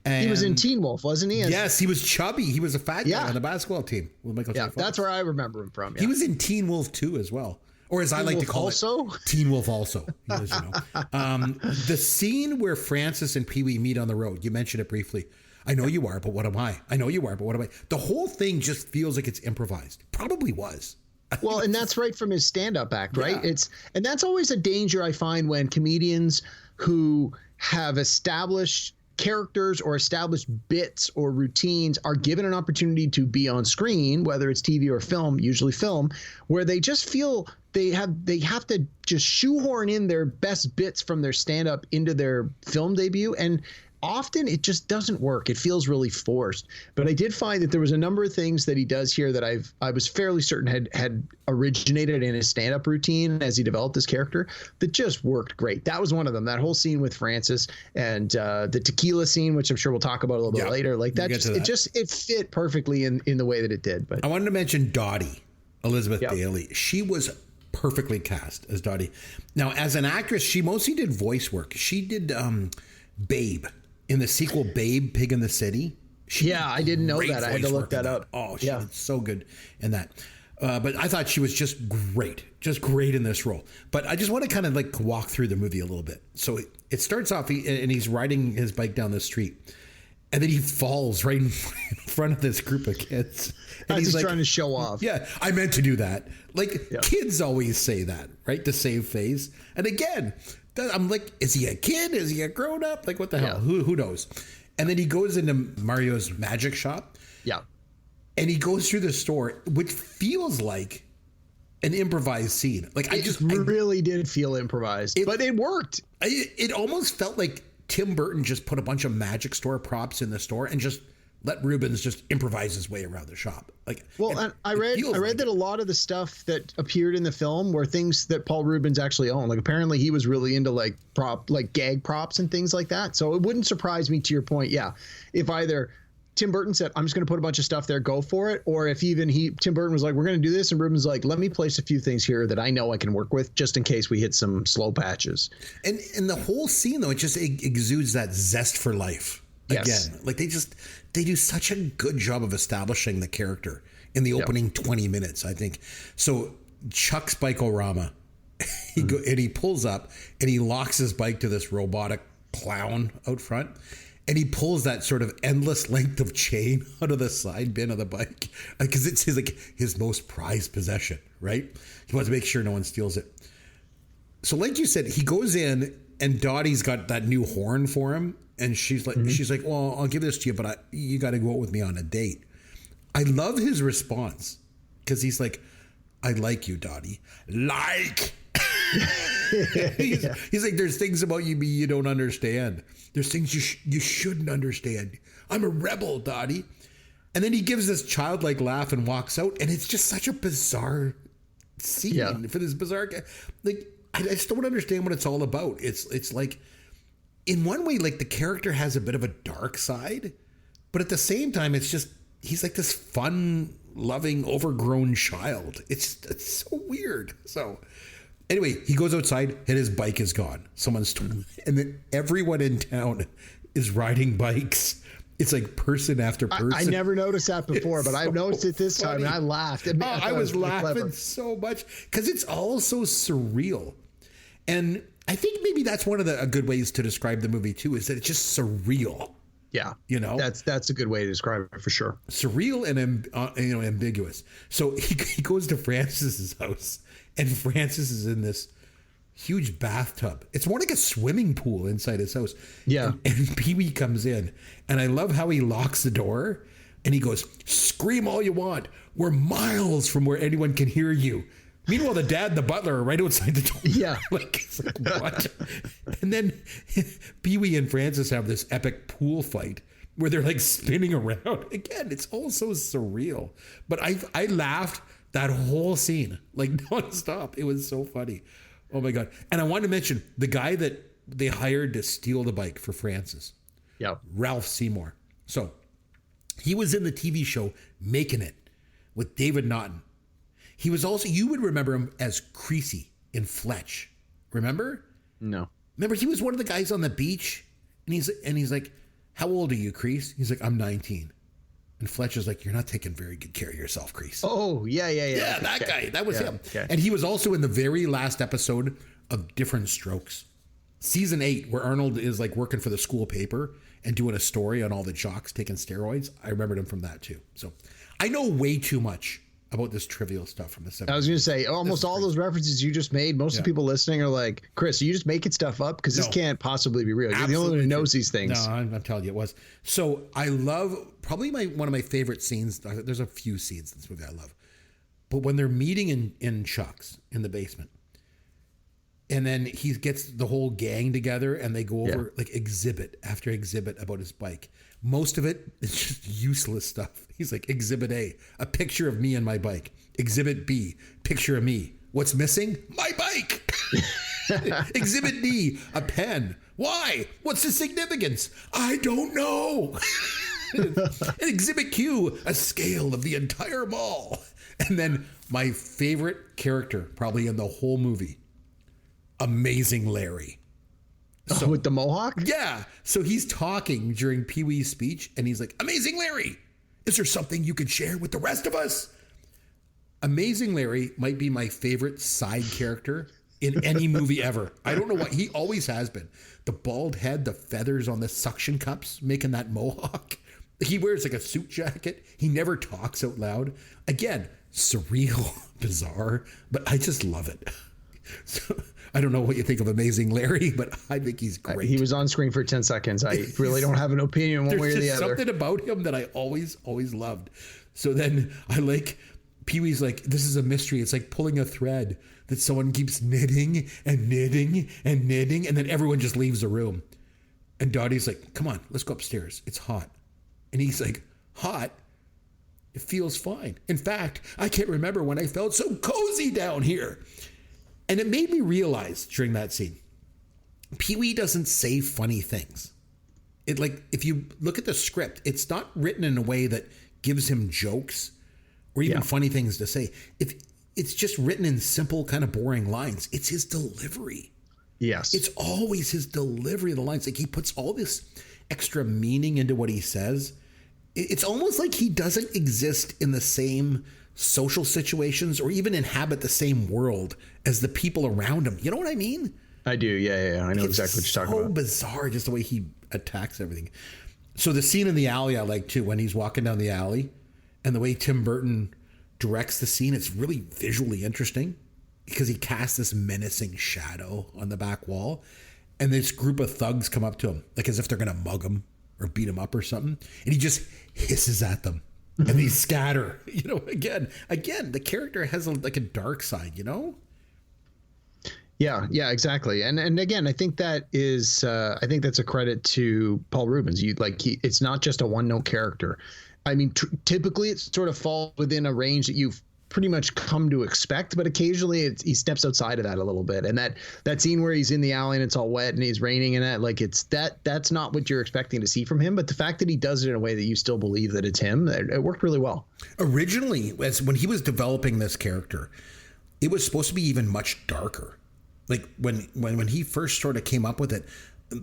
And he was in Teen Wolf, wasn't he? Yes, he was chubby. He was a fat guy on the basketball team with Michael J. Fox. That's where I remember him from. Yeah. He was in Teen Wolf 2 as well. Or as I like to call it, Teen Wolf also. He was, the scene where Francis and Pee-wee meet on the road, you mentioned it briefly. I know you are, but what am I? I know you are, but what am I? The whole thing just feels like it's improvised. Probably was. Well, and that's right from his stand-up act, right? Yeah. And that's always a danger I find when comedians who have established characters or established bits or routines are given an opportunity to be on screen, whether it's TV or film, usually film, where they just feel they have to just shoehorn in their best bits from their stand-up into their film debut, and often it just doesn't work. It feels really forced. But I did find that there was a number of things that he does here that I was fairly certain had originated in his stand-up routine as he developed this character that just worked great. That was one of them. That whole scene with Francis and the tequila scene, which I'm sure we'll talk about a little bit later. Like that, it fit perfectly in the way that it did. But I wanted to mention Dottie, Elizabeth Daly. She was perfectly cast as Dottie. Now, as an actress, she mostly did voice work. She did Babe. In the sequel, Babe, Pig in the City. I didn't know that. I had to look that up. Oh, she did so good in that. But I thought she was just great in this role. But I just want to kind of like walk through the movie a little bit. So it starts off, and he's riding his bike down the street. And then he falls right in front of this group of kids. And he's like, trying to show off. Yeah, I meant to do that. Like, kids always say that, right? To save face. And again, I'm like, is he a kid? Is he a grown up? Like, what the hell? Who knows? And then he goes into Mario's magic shop. Yeah. And he goes through the store, which feels like an improvised scene. Like, I really did feel improvised, but it worked. It almost felt like Tim Burton just put a bunch of magic store props in the store and just let Reubens just improvise his way around the shop. Like, well, and I read that a lot of the stuff that appeared in the film were things that Paul Reubens actually owned. Like, apparently he was really into like gag props and things like that. So it wouldn't surprise me, to your point. Yeah, if either Tim Burton said, I'm just going to put a bunch of stuff there, go for it, or if even Tim Burton was like, we're going to do this, and Reubens like, let me place a few things here that I know I can work with just in case we hit some slow patches. And the whole scene though, it just exudes that zest for life. Yes. Again, like they do such a good job of establishing the character in the opening 20 minutes, I think. So Chuck's bike-o-rama, he pulls up and he locks his bike to this robotic clown out front, and he pulls that sort of endless length of chain out of the side bin of the bike because it's his most prized possession, right? He wants to make sure no one steals it. So like you said, he goes in and Dottie's got that new horn for him. And she's like, well, I'll give this to you, but you got to go out with me on a date. I love his response because he's like, I like you, Dottie. Like. he's like, there's things about you don't understand. There's things you shouldn't understand. I'm a rebel, Dottie. And then he gives this childlike laugh and walks out. And it's just such a bizarre scene for this bizarre guy. Like, I just don't understand what it's all about. It's like, in one way, like the character has a bit of a dark side, but at the same time, he's like this fun, loving, overgrown child. It's so weird. So anyway, he goes outside and his bike is gone. Someone's stolen, and then everyone in town is riding bikes. It's like person after person. I never noticed that before, but I've noticed it this time, and I laughed. I was laughing so much because it's all so surreal. And I think maybe that's one of a good ways to describe the movie too, is that it's just surreal. Yeah, that's a good way to describe it for sure. Surreal and ambiguous. So he goes to Francis's house, and Francis is in this huge bathtub. It's more like a swimming pool inside his house. Yeah, and Pee-wee comes in, and I love how he locks the door, and he goes, "Scream all you want. We're miles from where anyone can hear you. Meanwhile, the dad and the butler are right outside the door. Yeah. Like, what? And then Pee-wee and Francis have this epic pool fight where they're like spinning around. Again, it's all so surreal. But I laughed that whole scene, like nonstop. It was so funny. Oh my God. And I wanted to mention the guy that they hired to steal the bike for Francis. Yeah. Ralph Seymour. So he was in the TV show Making It with David Naughton. He was also, you would remember him as Creasy in Fletch. Remember? No. Remember, he was one of the guys on the beach, and he's like, how old are you, Crease? He's like, I'm 19. And Fletch is like, you're not taking very good care of yourself, Crease. Oh, yeah. Yeah, that guy. That was him. Okay. And he was also in the very last episode of Different Strokes. Season 8, where Arnold is like working for the school paper and doing a story on all the jocks taking steroids. I remembered him from that too. So I know way too much about this trivial stuff from the 70s. I was going to say, almost all those references you just made, most of the people listening are like, Chris, are you just making stuff up? Because this can't possibly be real. You're the only one who knows these things. No, I'm telling you it was. So I love, probably one of my favorite scenes, there's a few scenes in this movie I love, but when they're meeting in Chuck's, in the basement, and then he gets the whole gang together and they go over like exhibit after exhibit about his bike. Most of it is just useless stuff. He's like, Exhibit A, a picture of me and my bike. Exhibit B, picture of me. What's missing? My bike. Exhibit D, a pen. Why? What's the significance? I don't know. And Exhibit Q, a scale of the entire mall. And then my favorite character, probably in the whole movie, Amazing Larry. So, with the mohawk? Yeah. So he's talking during Pee-wee's speech and he's like, Amazing Larry, is there something you could share with the rest of us? Amazing Larry might be my favorite side character in any movie ever. I don't know why. He always has been. The bald head, the feathers on the suction cups, making that mohawk. He wears like a suit jacket. He never talks out loud. Again, surreal, bizarre, but I just love it. So, I don't know what you think of Amazing Larry, but I think he's great. He was on screen for 10 seconds. I really don't have an opinion one way or the other. There's something about him that I always loved. So then I like, Pee-wee's like, this is a mystery. It's like pulling a thread that someone keeps knitting and knitting and knitting, and then everyone just leaves the room. And Dottie's like, come on, let's go upstairs. It's hot. And he's like, hot? It feels fine. In fact, I can't remember when I felt so cozy down here. And it made me realize during that scene, Pee-wee doesn't say funny things. It, like, if you look at the script, it's not written in a way that gives him jokes or even funny things to say. If it's just written in simple, kind of boring lines, it's his delivery. Yes. It's always his delivery of the lines. Like, he puts all this extra meaning into what he says. It's almost like he doesn't exist in the same social situations or even inhabit the same world as the people around him. You know what I mean? I do. Yeah. I know exactly what you're talking about. So bizarre, just the way he attacks everything. So the scene in the alley I like too, when he's walking down the alley and the way Tim Burton directs the scene, it's really visually interesting because he casts this menacing shadow on the back wall and this group of thugs come up to him like as if they're going to mug him or beat him up or something. And he just hisses at them. And they scatter, you know, again, the character has a dark side, you know? Yeah, exactly. And again, I think that is, I think that's a credit to Paul Reubens. It's not just a one note character. I mean, typically it sort of falls within a range that you've pretty much come to expect, but occasionally he steps outside of that a little bit. And that scene where he's in the alley and it's all wet and he's raining and that's not what you're expecting to see from him. But the fact that he does it in a way that you still believe that it's him, it worked really well. Originally, when he was developing this character, it was supposed to be even much darker. Like when he first sort of came up with it,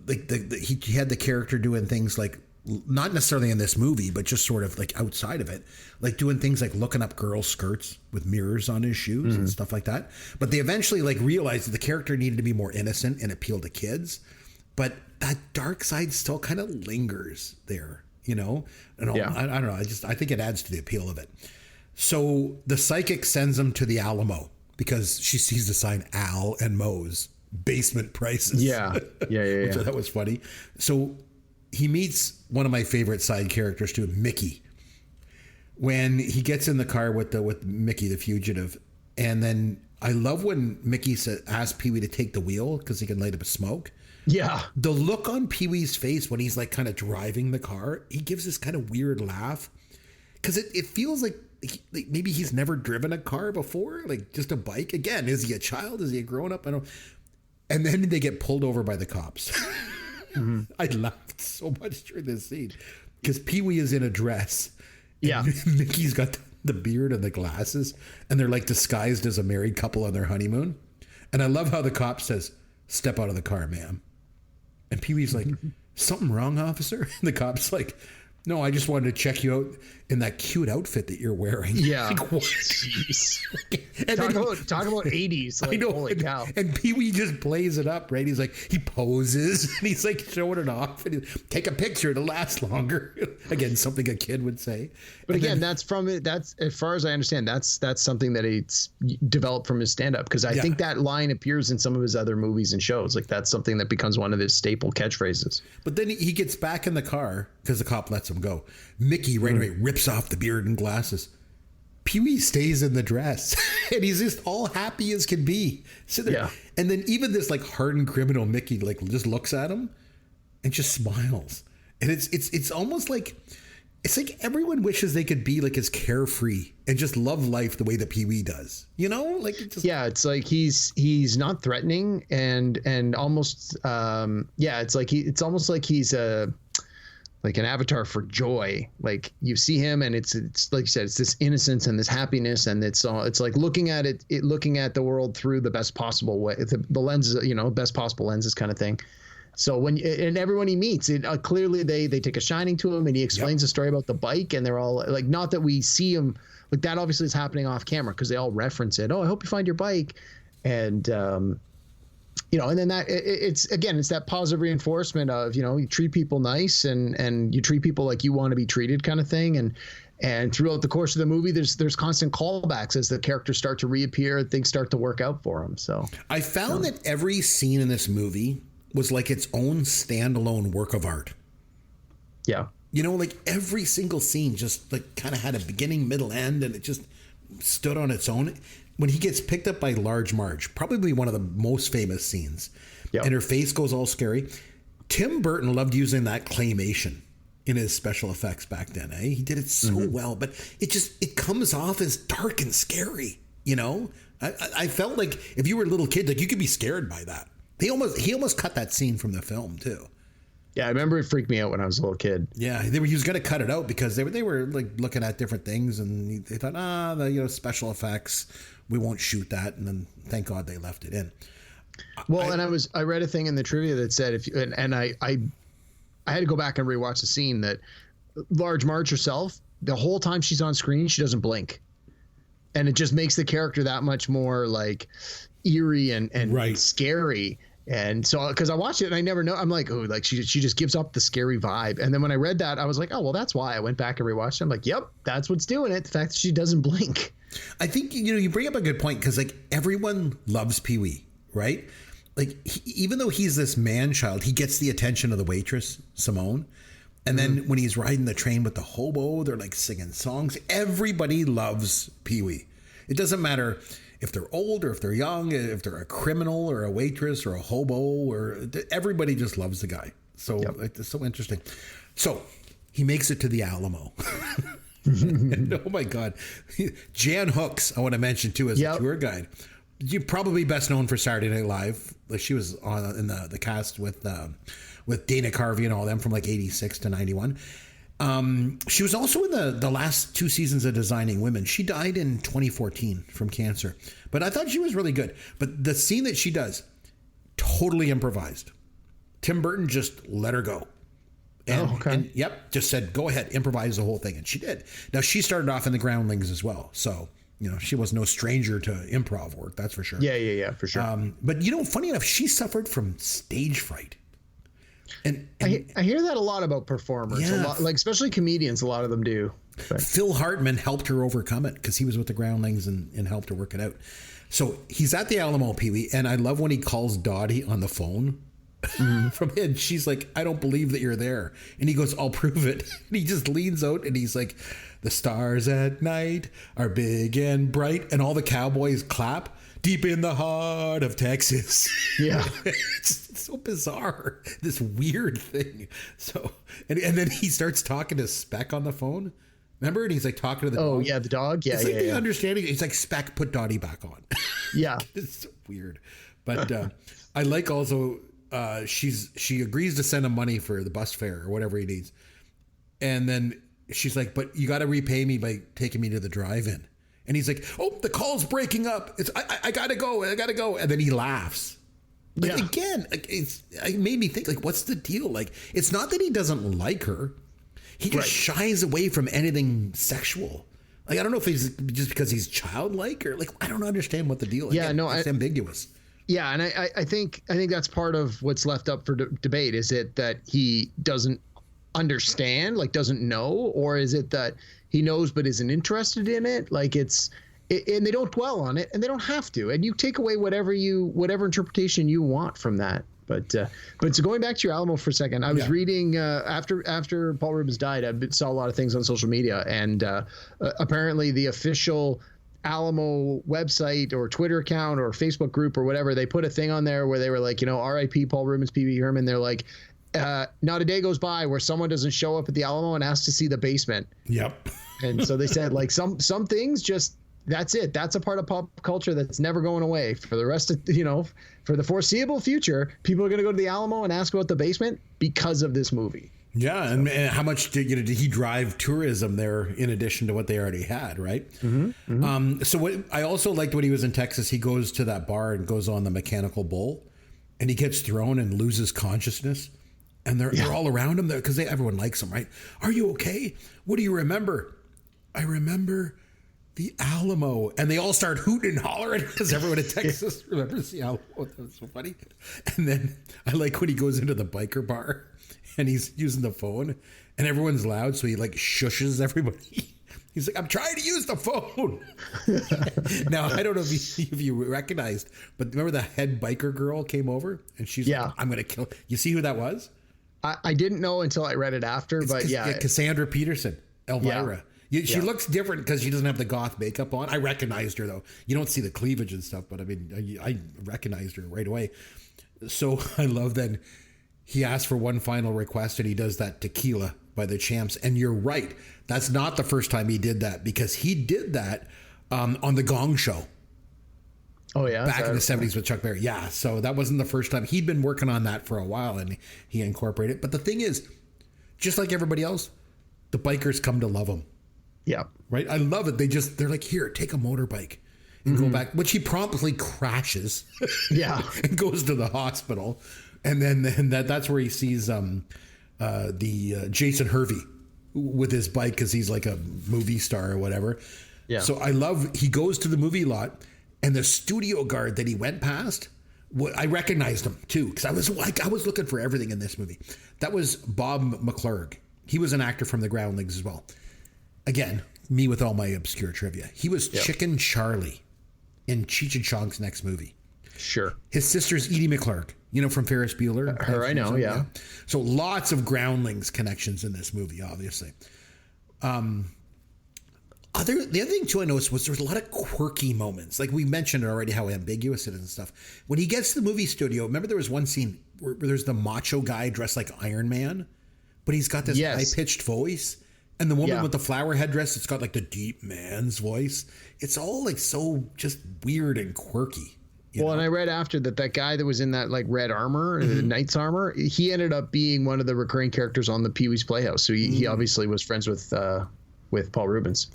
like he had the character doing things like, not necessarily in this movie, but just sort of like outside of it, like doing things like looking up girls' skirts with mirrors on his shoes and stuff like that. But they eventually like realized that the character needed to be more innocent and appeal to kids. But that dark side still kind of lingers there, you know? And I don't know. I think it adds to the appeal of it. So the psychic sends him to the Alamo because she sees the sign Al and Moe's basement prices. Yeah. Which I thought was funny. So he meets one of my favorite side characters too, Mickey. When he gets in the car with Mickey, the fugitive, and then I love when Mickey asks Pee Wee to take the wheel because he can light up a smoke. Yeah. The look on Pee Wee's face when he's like kind of driving the car, he gives this kind of weird laugh because it feels like maybe he's never driven a car before, like just a bike. Again, is he a child? Is he a grown up? I don't. And then they get pulled over by the cops. Mm-hmm. I laughed so much during this scene because Pee Wee is in a dress. Yeah. Mickey's got the beard and the glasses, and they're like disguised as a married couple on their honeymoon. And I love how the cop says, "Step out of the car, ma'am." And Pee Wee's like, "Something wrong, officer?" And the cop's like, "No, I just wanted to check you out in that cute outfit that you're wearing." Yeah. Like, what? Jeez. And Talk about 80s. Like, I know. Holy cow. And Pee Wee just plays it up, right? He's like, he poses and he's like showing it off and take a picture to last longer. Again, something a kid would say. But and again, that's as far as I understand, that's something that he's developed from his stand-up, because I think that line appears in some of his other movies and shows. Like that's something that becomes one of his staple catchphrases. But then he gets back in the car because the cop lets him go. Mickey right away rips off the beard and glasses. Pee Wee stays in the dress and he's just all happy as can be. And then even this like hardened criminal Mickey like just looks at him and just smiles. And it's almost like it's like everyone wishes they could be like as carefree and just love life the way that Pee Wee does. You know, like it's like he's not threatening and almost it's almost like he's like an avatar for joy. Like you see him and it's like you said, it's this innocence and this happiness, and it's like looking at looking at the world through the best possible way, the lenses, best possible lenses kind of thing. So and everyone he meets, clearly they take a shining to him, and he explains the story about the bike, and they're all like, not that we see him like that, obviously is happening off camera because they all reference it. Oh, I hope you find your bike. And, and then that it's that positive reinforcement of, you treat people nice and you treat people like you want to be treated kind of thing. And throughout the course of the movie, there's constant callbacks as the characters start to reappear, things start to work out for him. So I found that every scene in this movie was like its own standalone work of art. Yeah. Like every single scene just like kind of had a beginning, middle, end, and it just stood on its own. When he gets picked up by Large Marge, probably one of the most famous scenes, and her face goes all scary. Tim Burton loved using that claymation in his special effects back then. He did it so well, but it comes off as dark and scary. I felt like if you were a little kid, like you could be scared by that. He almost cut that scene from the film too. Yeah, I remember it freaked me out when I was a little kid. Yeah, he was going to cut it out because they were like looking at different things, and they thought, the special effects, we won't shoot that, and then thank God they left it in. Well, I read a thing in the trivia that said I had to go back and rewatch the scene that Large Marge herself, the whole time she's on screen, she doesn't blink, and it just makes the character that much more like eerie and scary. And so, because I watched it and I never know, I'm like, oh, like she just gives up the scary vibe. And then when I read that, I was like, oh, well, that's why. I went back and rewatched it. I'm like, yep, that's what's doing it. The fact that she doesn't blink. I think, you bring up a good point, because like everyone loves Pee Wee, right? Like even though he's this man child, he gets the attention of the waitress, Simone. And then when he's riding the train with the hobo, they're like singing songs. Everybody loves Pee Wee. It doesn't matter if they're old or if they're young, if they're a criminal or a waitress or a hobo, or everybody just loves the guy. So it's so interesting. So he makes it to the Alamo. And, oh my God. Jan Hooks, I want to mention too, as a tour guide. You're probably best known for Saturday Night Live. Like she was on in the cast with Dana Carvey and all them from like 86 to 91. She was also in the last 2 seasons of Designing Women. She died in 2014 from cancer, but I thought she was really good. But the scene that she does, totally improvised. Tim Burton just let her go. And just said, go ahead, improvise the whole thing. And she did. Now, she started off in the Groundlings as well. So, she was no stranger to improv work, that's for sure. Yeah, for sure. But, funny enough, she suffered from stage fright. And I hear that a lot about performers, a lot, like especially comedians. A lot of them do. But Phil Hartman helped her overcome it because he was with the Groundlings and helped her work it out. So he's at the Alamo, Pee Wee, and I love when he calls Dottie on the phone from him. She's like, I don't believe that you're there. And he goes, I'll prove it. And he just leans out and he's like, the stars at night are big and bright. And all the cowboys clap. deep in the heart of Texas. Yeah. It's so bizarre, this weird thing. So, and then he starts talking to Speck on the phone. Remember? And he's like talking to the dog. Oh, yeah, the dog. Yeah, it's like the yeah. understanding. It's like, Speck, put Dottie back on. Yeah. It's so weird. But I like also, she agrees to send him money for the bus fare or whatever he needs. And then she's like, but you got to repay me by taking me to the drive-in. And he's like, oh, the call's breaking up. I got to go. And then he laughs. Like, again, like, it made me think, like, what's the deal? Like, it's not that he doesn't like her. He just shies away from anything sexual. Like, I don't know if he's just because he's childlike or like, I don't understand what the deal is. Yeah, no, it's ambiguous. Yeah, and I think that's part of what's left up for debate. Is it that he doesn't understand, like doesn't know, or is it that he knows but isn't interested in it? Like and they don't dwell on it, and they don't have to. And you take away whatever interpretation you want from that. But so going back to your Alamo for a second, I was reading after Paul Reubens died, I saw a lot of things on social media, and apparently the official Alamo website or Twitter account or Facebook group or whatever, they put a thing on there where they were like, R.I.P. Paul Reubens, Pee Wee Herman. They're like, not a day goes by where someone doesn't show up at the Alamo and asks to see the basement. Yep. And so they said, like, some things just, that's it. That's a part of pop culture that's never going away for the rest of, for the foreseeable future. People are going to go to the Alamo and ask about the basement because of this movie. Yeah. So. And how much did he drive tourism there in addition to what they already had? Right. Mm-hmm. Mm-hmm. So I also liked when he was in Texas, he goes to that bar and goes on the mechanical bull and he gets thrown and loses consciousness. And they're all around him there because everyone likes him, right? Are you okay? What do you remember? I remember the Alamo. And they all start hooting and hollering because everyone in Texas remembers the Alamo. That was so funny. And then I like when he goes into the biker bar and he's using the phone and everyone's loud. So he like shushes everybody. He's like, I'm trying to use the phone. Now, I don't know if you recognized, but remember the head biker girl came over and she's like, I'm going to kill. You see who that was? I didn't know until I read it after, but Cassandra Peterson, Elvira. She looks different because she doesn't have the goth makeup on. I recognized her, though. You don't see the cleavage and stuff, but I mean, I recognized her right away. So I love that he asked for one final request and he does that Tequila by the Champs. And you're right. That's not the first time he did that because he did that on the Gong Show. Oh, yeah. Back in the 70s with Chuck Berry. Yeah. So that wasn't the first time. He'd been working on that for a while and he incorporated it. But the thing is, just like everybody else, the bikers come to love him. Yeah. Right. I love it. They're like, here, take a motorbike and go back, which he promptly crashes. Yeah. And goes to the hospital. And then that's where he sees the Jason Hervey with his bike because he's like a movie star or whatever. Yeah. So I love, he goes to the movie lot. And the studio guard that he went past, I recognized him too because I was looking for everything in this movie. That was Bob McClurg. He was an actor from the Groundlings as well. Again, me with all my obscure trivia. He was Chicken Charlie in Cheech and Chong's next movie. Sure. His sister's Edie McClurg, from Ferris Bueller. Her, I know, yeah. So lots of Groundlings connections in this movie, obviously. The other thing too I noticed was there was a lot of quirky moments. Like we mentioned already how ambiguous it is and stuff. When he gets to the movie studio, remember there was one scene where there's the macho guy dressed like Iron Man, but he's got this high-pitched voice. And the woman with the flower headdress, it's got like the deep man's voice. It's all like so just weird and quirky. And I read after that guy that was in that like red armor, the knight's armor, he ended up being one of the recurring characters on the Pee-wee's Playhouse. So he obviously was friends with Paul Reubens.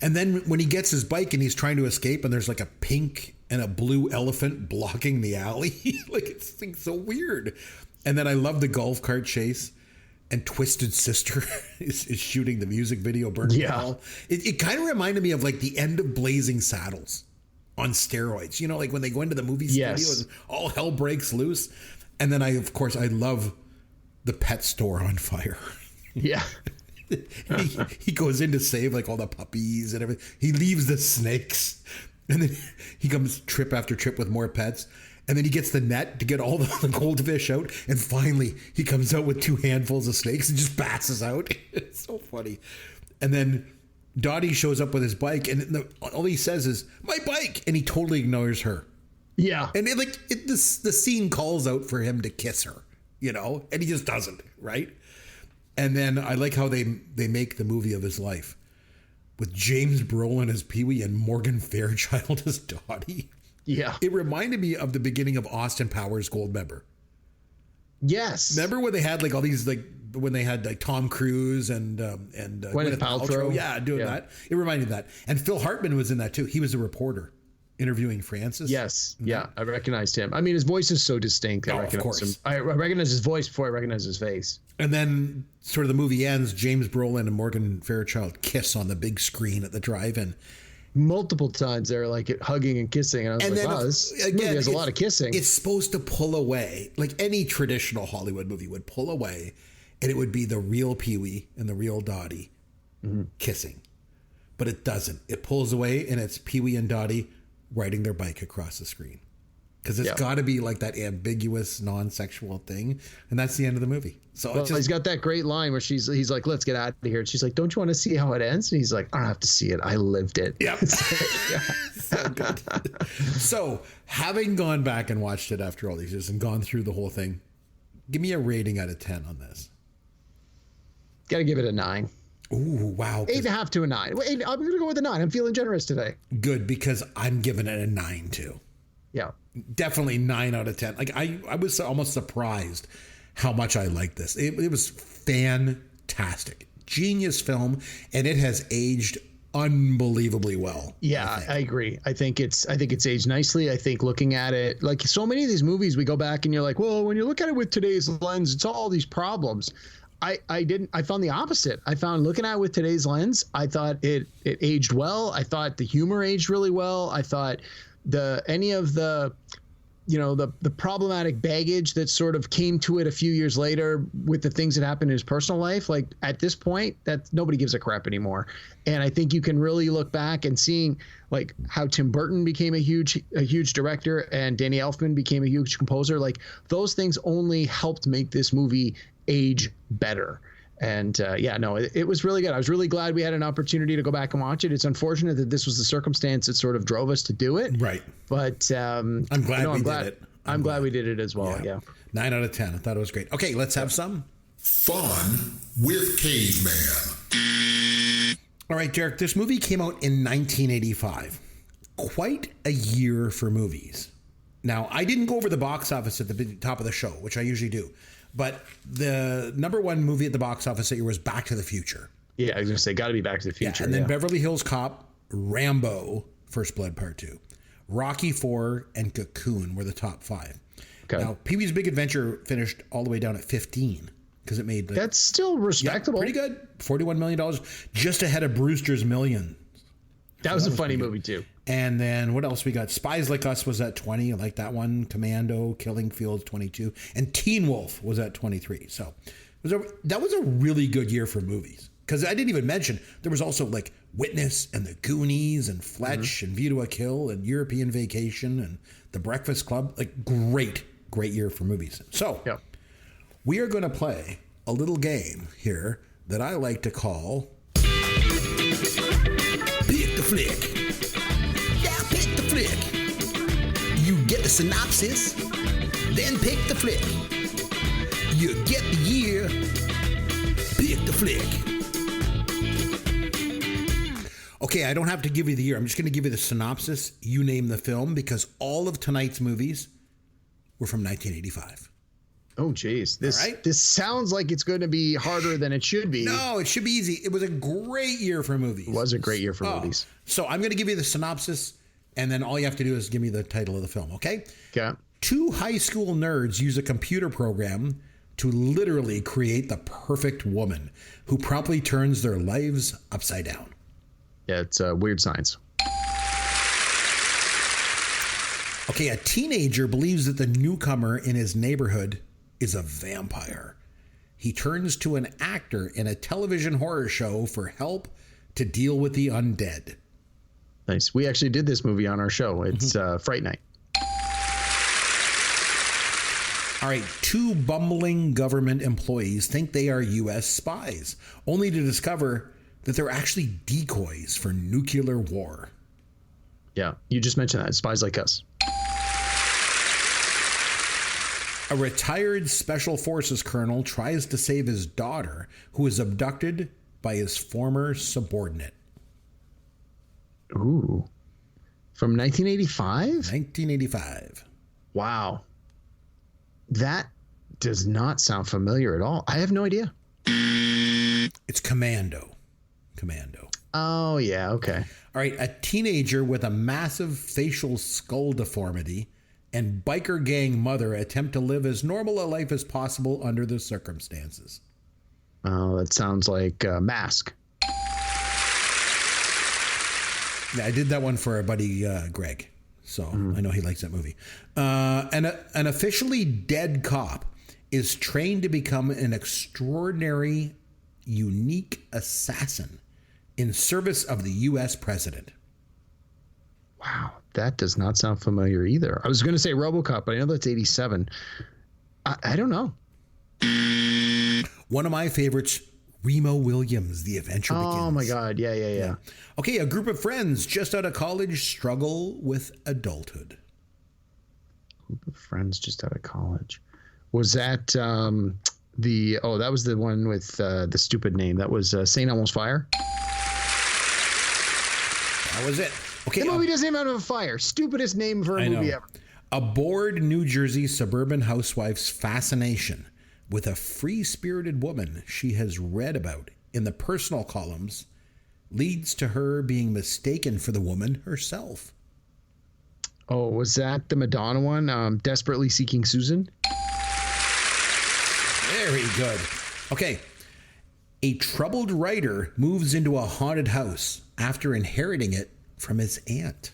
And then when he gets his bike and he's trying to escape and there's like a pink and a blue elephant blocking the alley, like it's so weird. And then I love the golf cart chase and Twisted Sister is shooting the music video Burton. Yeah. It kind of reminded me of like the end of Blazing Saddles on steroids, like when they go into the movie studio and all hell breaks loose. And then I love the pet store on fire. Yeah. he goes in to save like all the puppies and everything. He leaves the snakes and then he comes trip after trip with more pets. And then he gets the net to get all the goldfish out. And finally he comes out with 2 handfuls of snakes and just passes out. It's so funny. And then Dottie shows up with his bike and all he says is, my bike. And he totally ignores her. Yeah. And the scene calls out for him to kiss her, and he just doesn't, right? And then I like how they make the movie of his life with James Brolin as Pee-wee and Morgan Fairchild as Dottie. Yeah. It reminded me of the beginning of Austin Powers Goldmember. Yes. Remember when they had all these when they had Tom Cruise and Gwyneth Paltrow? Yeah, doing that. It reminded me of that. And Phil Hartman was in that too. He was a reporter interviewing Francis. Yes. Yeah. I recognized him. I mean, his voice is so distinct. I recognize him. I recognize his voice before I recognize his face. And then sort of the movie ends, James Brolin and Morgan Fairchild kiss on the big screen at the drive-in. Multiple times they're hugging and kissing. And I was wow, this movie has a lot of kissing. It's supposed to pull away, like any traditional Hollywood movie would pull away, and it would be the real Pee-wee and the real Dottie kissing. But it doesn't. It pulls away, and it's Pee-wee and Dottie riding their bike across the screen. Because it's got to be like that ambiguous, non-sexual thing. And that's the end of the movie. So he's got that great line where he's like, let's get out of here. And she's like, don't you want to see how it ends? And he's like, I don't have to see it. I lived it. Yeah. So good. So having gone back and watched it after all these years and gone through the whole thing, give me a rating out of 10 on this. Got to give it a 9. Ooh, wow. 8.5 to a 9. I'm going to go with a 9. I'm feeling generous today. Good, because I'm giving it a 9 too. Yeah. Definitely 9 out of 10. I was almost surprised how much I liked this. It was fantastic. Genius film, and it has aged unbelievably well. Yeah, I agree. I think it's aged nicely. I think looking at it, like so many of these movies, we go back and you're like, well, when you look at it with today's lens, it's all these problems. I found the opposite. I found looking at it with today's lens, I thought it aged well. I thought the humor aged really well. I thought any of the problematic baggage that sort of came to it a few years later with the things that happened in his personal life, like at this point, that nobody gives a crap anymore. And I think you can really look back and seeing like how Tim Burton became a huge director and Danny Elfman became a huge composer. Like those things only helped make this movie age better. And it was really good. I was really glad we had an opportunity to go back and watch it. It's unfortunate that this was the circumstance that sort of drove us to do it. Right. But I'm glad we did it. I'm glad we did it as well. Yeah. 9 out of 10. I thought it was great. Okay, let's have some fun with Caveman. All right, Derek, this movie came out in 1985. Quite a year for movies. Now, I didn't go over the box office at the top of the show, which I usually do. But the number one movie at the box office that year was Back to the Future. Yeah, I was going to say, got to be Back to the Future. Yeah, and then Beverly Hills Cop, Rambo, First Blood Part 2, Rocky IV, and Cocoon were the top 5. Okay. Now, Pee-wee's Big Adventure finished all the way down at 15 because it made... That's still respectable. Yeah, pretty good. $41 million, just ahead of Brewster's Millions. That was a funny movie, too. And then what else we got? Spies Like Us was at 20. I like that one. Commando, Killing Fields, 22. And Teen Wolf was at 23. So that was a really good year for movies. Because I didn't even mention, there was also like Witness and The Goonies and Fletch and View to a Kill and European Vacation and The Breakfast Club. Like great year for movies. So we are going to play a little game here that I like to call... Pick the Flick. Yeah, pick the flick. You get the synopsis, then pick the flick. You get the year, pick the flick. Okay, I don't have to give you the year. I'm just going to give you the synopsis. You name the film because all of tonight's movies were from 1985. Oh, geez. This sounds like it's going to be harder than it should be. No, it should be easy. It was a great year for movies. It was a great year for movies. So I'm going to give you the synopsis, and then all you have to do is give me the title of the film, okay? Okay. 2 high school nerds use a computer program to literally create the perfect woman who promptly turns their lives upside down. Yeah, it's Weird Science. Okay, a teenager believes that the newcomer in his neighborhood is a vampire. He turns to an actor in a television horror show for help to deal with the undead. Nice. We actually did this movie on our show. It's Fright Night. All right, 2 bumbling government employees think they are U.S. spies, only to discover that they're actually decoys for nuclear war. Yeah, you just mentioned that. Spies Like Us. A retired Special Forces colonel tries to save his daughter, who is abducted by his former subordinate. Ooh. From 1985? 1985. Wow. That does not sound familiar at all. I have no idea. It's Commando. Commando. Oh, yeah. Okay. All right. A teenager with a massive facial skull deformity and biker gang mother attempt to live as normal a life as possible under the circumstances. Oh, that sounds like Mask. Yeah, I did that one for our buddy Greg, so I know he likes that movie. An officially dead cop is trained to become an extraordinary, unique assassin in service of the U.S. president. Wow, that does not sound familiar either. I was going to say RoboCop, but I know that's 87. I don't know. One of my favorites, Remo Williams, The Adventure Begins. Oh my God, yeah. Okay, a group of friends just out of college struggle with adulthood. Group of friends just out of college. Was that that was the one with the stupid name. That was St. Elmo's Fire. That was it. Okay, the movie doesn't even have a fire. Stupidest name for a movie ever. A bored New Jersey suburban housewife's fascination with a free-spirited woman she has read about in the personal columns leads to her being mistaken for the woman herself. Oh, was that the Madonna one? Desperately Seeking Susan? Very good. Okay. A troubled writer moves into a haunted house after inheriting it from his aunt.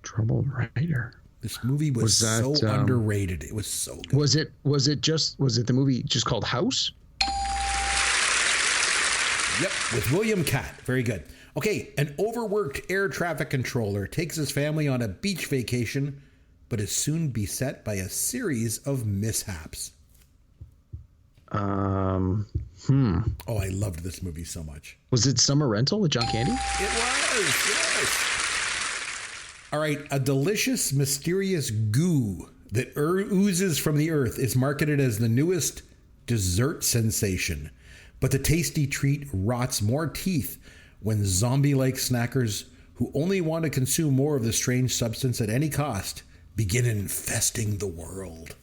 Troubled writer. This movie was so underrated. It was so good. Was it the movie just called House? Yep, with William Catt. Very good. Okay, an overworked air traffic controller takes his family on a beach vacation, but is soon beset by a series of mishaps. Oh, I loved this movie so much. Was it Summer Rental with John Candy? It was, yes. All right, a delicious, mysterious goo that oozes from the earth is marketed as the newest dessert sensation. But the tasty treat rots more teeth when zombie-like snackers who only want to consume more of the strange substance at any cost begin infesting the world.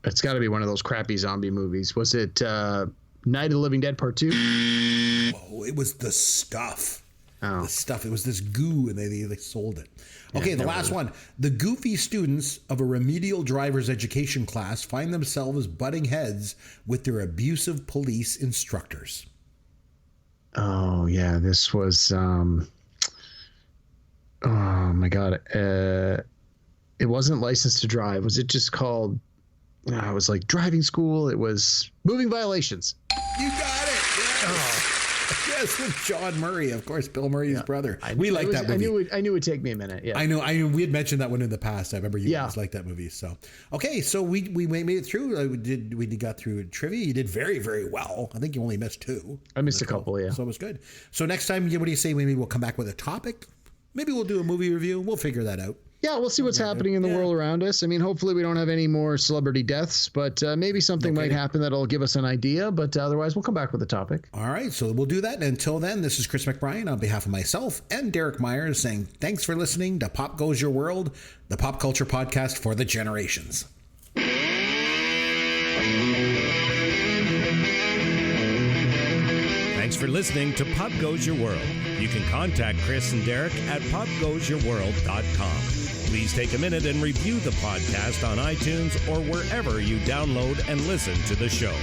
It's got to be one of those crappy zombie movies. Was it Night of the Living Dead Part 2? Oh, it was The Stuff. Oh. The Stuff. It was this goo, and they sold it. Okay, the last one. The goofy students of a remedial driver's education class find themselves butting heads with their abusive police instructors. Oh, yeah. This was... oh, my God. It wasn't License to Drive. Was it just called... it was like driving school. It was Moving Violations. You got it. Yes. Oh. Yes, with John Murray, of course, Bill Murray's brother. We like that movie. I knew it'd take me a minute. Yeah, I know. We had mentioned that one in the past. I remember you guys liked that movie. So, okay, so we made it through. We got through trivia. You did very, very well. I think you only missed two. I missed a couple. Yeah, so it was good. So next time, what do you say? Maybe we'll come back with a topic. Maybe we'll do a movie review. We'll figure that out. Yeah, we'll see what's happening in the world around us. I mean, hopefully we don't have any more celebrity deaths, but maybe something might happen that'll give us an idea. But otherwise, we'll come back with a topic. All right, so we'll do that. And until then, this is Chris McBrien on behalf of myself and Derek Myers saying thanks for listening to Pop Goes Your World, the pop culture podcast for the generations. Thanks for listening to Pop Goes Your World. You can contact Chris and Derek at popgoesyourworld.com. Please take a minute and review the podcast on iTunes or wherever you download and listen to the show.